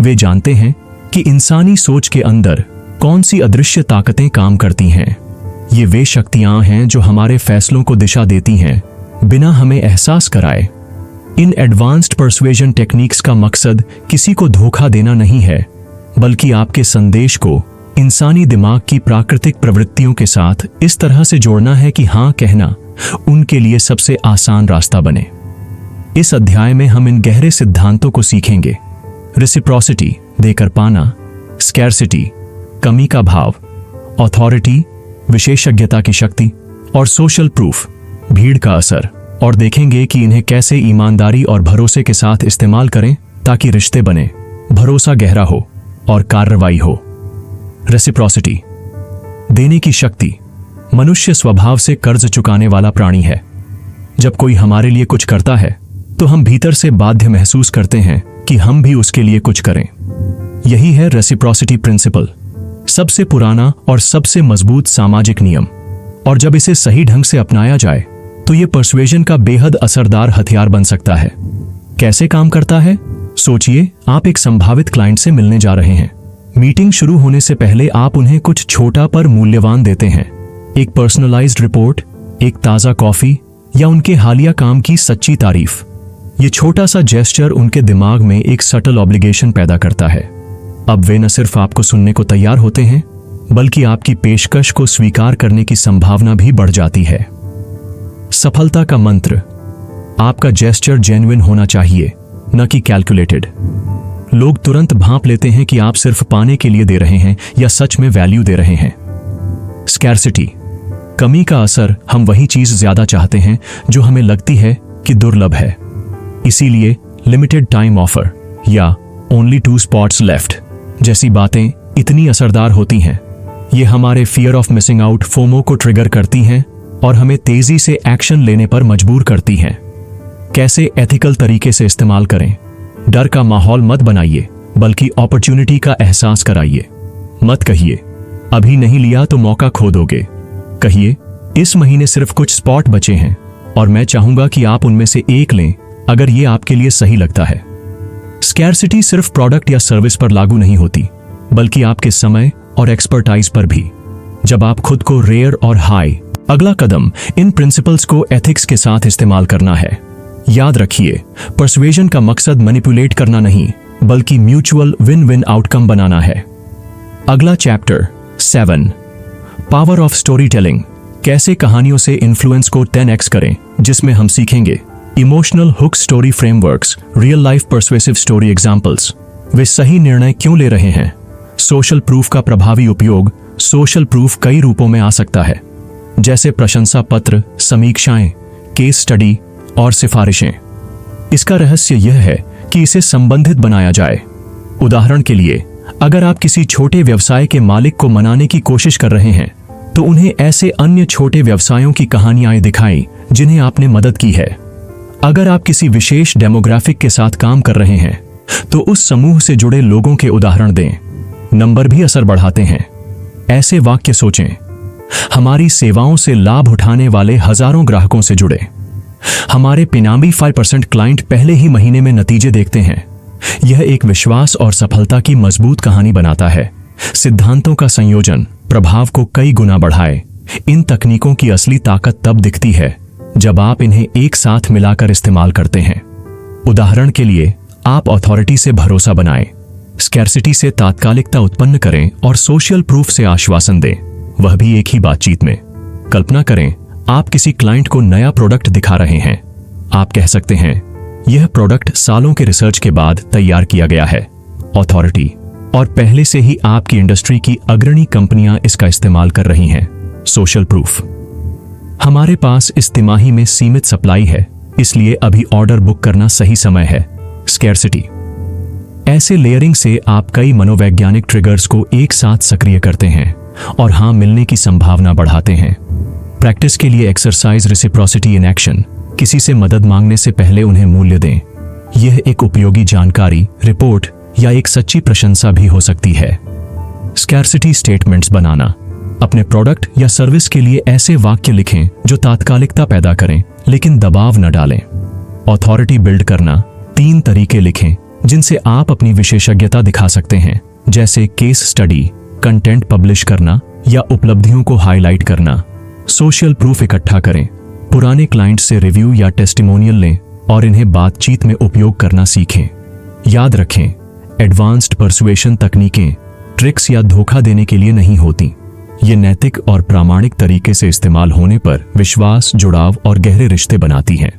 वे जानते हैं कि इंसानी सोच के अंदर कौन सी अदृश्य ताकतें काम करती हैं। ये वे शक्तियां हैं जो हमारे फैसलों को दिशा देती हैं बिना हमें एहसास कराए। इन एडवांस्ड पर्सुएजन टेक्निक्स का मकसद किसी को धोखा देना नहीं है, बल्कि आपके संदेश को इंसानी दिमाग की प्राकृतिक प्रवृत्तियों के साथ इस तरह से जोड़ना है कि हाँ कहना उनके लिए सबसे आसान रास्ता बने। इस अध्याय में हम इन गहरे सिद्धांतों को सीखेंगे। रेसिप्रोसिटी, देकर पाना। स्कैर्सिटी, कमी का भाव। अथॉरिटी, विशेषज्ञता की शक्ति। और सोशल प्रूफ, भीड़ का असर। और देखेंगे कि इन्हें कैसे ईमानदारी और भरोसे के साथ इस्तेमाल करें ताकि रिश्ते बने, भरोसा गहरा हो और कार्रवाई हो। रेसिप्रोसिटी, देने की शक्ति। मनुष्य स्वभाव से कर्ज चुकाने वाला प्राणी है। जब कोई हमारे लिए कुछ करता है तो हम भीतर से बाध्य महसूस करते हैं कि हम भी उसके लिए कुछ करें। यही है रेसिप्रोसिटी प्रिंसिपल, सबसे पुराना और सबसे मजबूत सामाजिक नियम। और जब इसे सही ढंग से अपनाया जाए तो यह पर्सुएजन का बेहद असरदार हथियार बन सकता है। कैसे काम करता है? सोचिए, आप एक संभावित क्लाइंट से मिलने जा रहे हैं। मीटिंग शुरू होने से पहले आप उन्हें कुछ छोटा पर मूल्यवान देते हैं। एक पर्सनलाइज्ड रिपोर्ट, एक ताज़ा कॉफी या उनके हालिया काम की सच्ची तारीफ। ये छोटा सा जेस्चर उनके दिमाग में एक सटल ऑब्लिगेशन पैदा करता है। अब वे न सिर्फ आपको सुनने को तैयार होते हैं, बल्कि आपकी पेशकश को स्वीकार करने की संभावना भी बढ़ जाती है। सफलता का मंत्र। आपका जेस्चर जेन्युइन होना चाहिए, न कि कैलकुलेटेड। लोग तुरंत भांप लेते हैं कि आप सिर्फ पाने के लिए दे रहे हैं या सच में वैल्यू दे रहे हैं। स्कैर्सिटी, कमी का असर। हम वही चीज ज्यादा चाहते हैं जो हमें लगती है कि दुर्लभ है। इसीलिए लिमिटेड टाइम ऑफर या ओनली 2 स्पॉट्स लेफ्ट जैसी बातें इतनी असरदार होती हैं। ये हमारे fear of missing out, FOMO को ट्रिगर करती हैं और हमें तेजी से एक्शन लेने पर मजबूर करती हैं। कैसे एथिकल तरीके से इस्तेमाल करें? डर का माहौल मत बनाइए, बल्कि अपॉर्चुनिटी का एहसास कराइए। मत कहिए, अभी नहीं लिया तो मौका खो दोगे। कहिए, इस महीने सिर्फ कुछ स्पॉट बचे हैं और मैं चाहूंगा कि आप उनमें से एक लें अगर ये आपके लिए सही लगता है। स्कैर्सिटी सिर्फ प्रोडक्ट या सर्विस पर लागू नहीं होती, बल्कि आपके समय और एक्सपर्टाइज पर भी। जब आप खुद को रेयर और हाई। अगला कदम इन प्रिंसिपल्स को एथिक्स के साथ इस्तेमाल करना है। याद रखिए, पर्सुएजन का मकसद मैनिपुलेट करना नहीं, बल्कि म्यूचुअल विन विन आउटकम बनाना है। अगला chapter 7, power of story telling. कैसे कहानियों से इन्फ्लुएंस को 10x करें, जिसमें हम सीखेंगे emotional hook story frameworks, real life persuasive story examples, वे सही निर्णय क्यों ले रहे हैं, सोशल प्रूफ का प्रभावी उपयोग। सोशल प्रूफ कई रूपों में आ सकता है, जैसे प्रशंसा पत्र, समीक्षाएं, केस स्टडी और सिफारिशें। इसका रहस्य यह है कि इसे संबंधित बनाया जाए। उदाहरण के लिए, अगर आप किसी छोटे व्यवसाय के मालिक को मनाने की कोशिश कर रहे हैं, तो उन्हें ऐसे अन्य छोटे व्यवसायों की कहानियां दिखाएं जिन्हें आपने मदद की है। अगर आप किसी विशेष डेमोग्राफिक के साथ काम कर रहे हैं, तो उस समूह से जुड़े लोगों के उदाहरण दें। नंबर भी असर बढ़ाते हैं। ऐसे वाक्य सोचें, हमारी सेवाओं से लाभ उठाने वाले हजारों ग्राहकों से जुड़े। हमारे 95% क्लाइंट पहले ही महीने में नतीजे देखते हैं। यह एक विश्वास और सफलता की मजबूत कहानी बनाता है। सिद्धांतों का संयोजन प्रभाव को कई गुना बढ़ाए। इन तकनीकों की असली ताकत तब दिखती है जब आप इन्हें एक साथ मिलाकर इस्तेमाल करते हैं। उदाहरण के लिए, आप अथॉरिटी से भरोसा बनाएं, स्कैर्सिटी से तात्कालिकता उत्पन्न करें और सोशल प्रूफ से आश्वासन दें, वह भी एक ही बातचीत में। कल्पना करें, आप किसी क्लाइंट को नया प्रोडक्ट दिखा रहे हैं। आप कह सकते हैं, यह प्रोडक्ट सालों के रिसर्च के बाद तैयार किया गया है। अथॉरिटी, और पहले से ही आपकी इंडस्ट्री की अग्रणी कंपनियां इसका इस्तेमाल कर रही हैं। सोशल प्रूफ, हमारे पास इस तिमाही में सीमित सप्लाई है, इसलिए अभी ऑर्डर बुक करना सही समय है। स्कैर्सिटी, ऐसे लेयरिंग से आप कई मनोवैज्ञानिक ट्रिगर्स को एक साथ सक्रिय करते हैं और हां मिलने की संभावना बढ़ाते हैं। प्रैक्टिस के लिए एक्सरसाइज रेसिप्रोसिटी इन एक्शन। किसी से मदद मांगने से पहले उन्हें मूल्य दें। यह एक उपयोगी जानकारी, रिपोर्ट या एक सच्ची प्रशंसा भी हो सकती है। स्कैर्सिटी स्टेटमेंट्स बनाना, अपने प्रोडक्ट या सर्विस के लिए ऐसे वाक्य लिखें जो तात्कालिकता पैदा करें लेकिन दबाव न डालें। अथॉरिटी बिल्ड करना, 3 तरीके लिखें जिनसे आप अपनी विशेषज्ञता दिखा सकते हैं, जैसे केस स्टडी, कंटेंट पब्लिश करना या उपलब्धियों को हाईलाइट करना। सोशल प्रूफ इकट्ठा करें, पुराने क्लाइंट से रिव्यू या टेस्टिमोनियल लें और इन्हें बातचीत में उपयोग करना सीखें। याद रखें, एडवांस्ड पर्सुएशन तकनीकें ट्रिक्स या धोखा देने के लिए नहीं होती। ये नैतिक और प्रामाणिक तरीके से इस्तेमाल होने पर विश्वास, जुड़ाव और गहरे रिश्ते बनाती हैं।